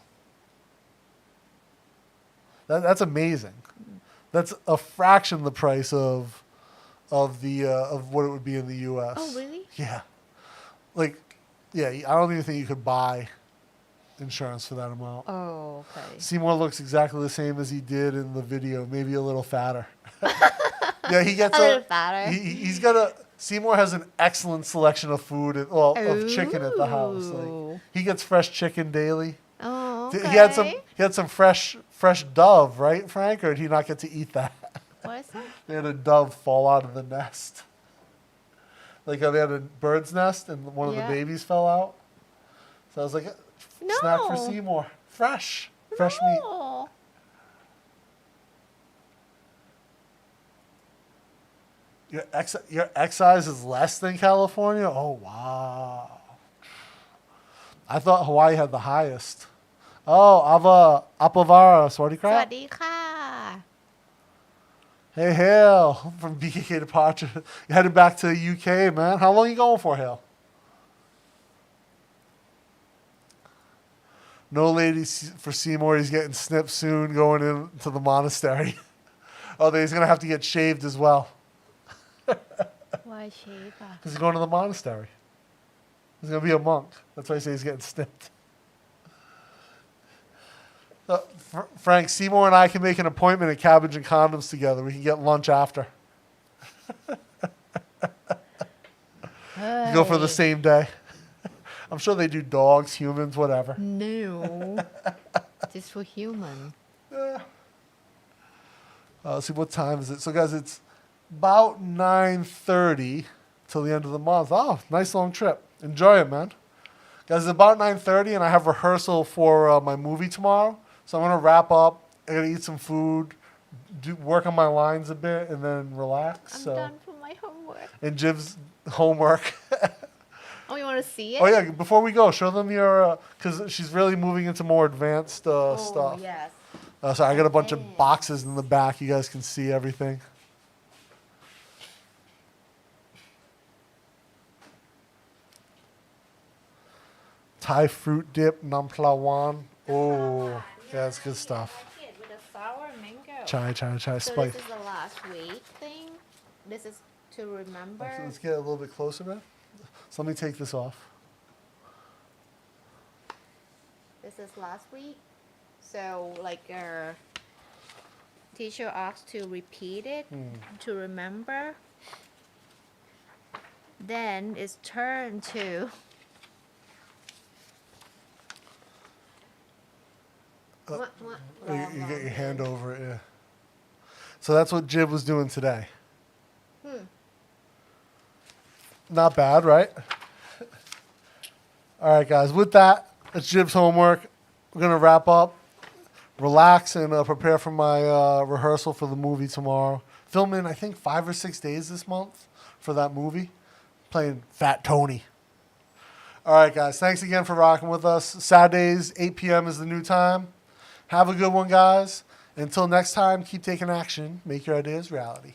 That's amazing. That's a fraction the price of what it would be in the U.S. Oh, really? Yeah. I don't even think you could buy insurance for that amount. Oh, okay. Seymour looks exactly the same as he did in the video, maybe a little fatter. Yeah, he gets A little fatter. Seymour has an excellent selection of food, of chicken at the house. Ooh. Like, he gets fresh chicken daily. Oh, okay. He had some fresh dove, right, Frank? Or did he not get to eat that? What is that? They had a dove fall out of the nest. Like they had a bird's nest and one of the Yeah. babies fell out. So I was like, snack for No. Seymour. Fresh meat. No. Your excise is less than California? Oh, wow. I thought Hawaii had the highest. Oh, Apavara, Swarty ส Crap. วัสดีค่ะ Hey, Hale, from BKK Departure. You headed back to the UK, man. How long you going for, Hale? No ladies for Seymour. He's getting snipped soon going into the monastery. Oh, he's going to have to get shaved as well. Why shape อ่ะ Because he's going to the monastery. He's going to be a monk. That's why I say he's getting snipped. Frank, Seymour and I can make an appointment at Cabbage and Condoms together. We can get lunch after. Go for the same day. I'm sure they do dogs, humans, whatever. No. Just for human. Let's see, what time is it? So, guys, it's about 9:30 till the end of the month. Oh, nice long trip. Enjoy it, man. Guys, it's about 9:30, and I have rehearsal for my movie tomorrow. So I'm going to wrap up. I'm going to eat some food, work on my lines a bit, and then relax. I'm so. done for my homework. And Jim's homework. Oh, you want to see it? Oh, yeah, before we go, show them your, because she's really moving into more advanced stuff. Oh, yes. So I got a bunch of boxes in the back. You guys can see everything. Thai fruit dip, namplawan. Oh, yeah, that's good stuff. I like it with a sour mango. Chai, So spice. this is the last week thing. This is to remember. So let's get a little bit closer, man. So let me take this off. This is last week. So like teacher asked to repeat it to remember. Then it's turn to You get your hand over it, yeah. So that's what Jib was doing today. Not bad, right? All right, guys. With that, that's Jib's homework. We're going to wrap up, relax, and prepare for my rehearsal for the movie tomorrow. Filming, I think, 5 or 6 days this month for that movie. Playing Fat Tony. All right, guys. Thanks again for rocking with us. Saturdays, 8 p.m. is the new time. Have a good one, guys. Until next time, keep taking action. Make your ideas reality.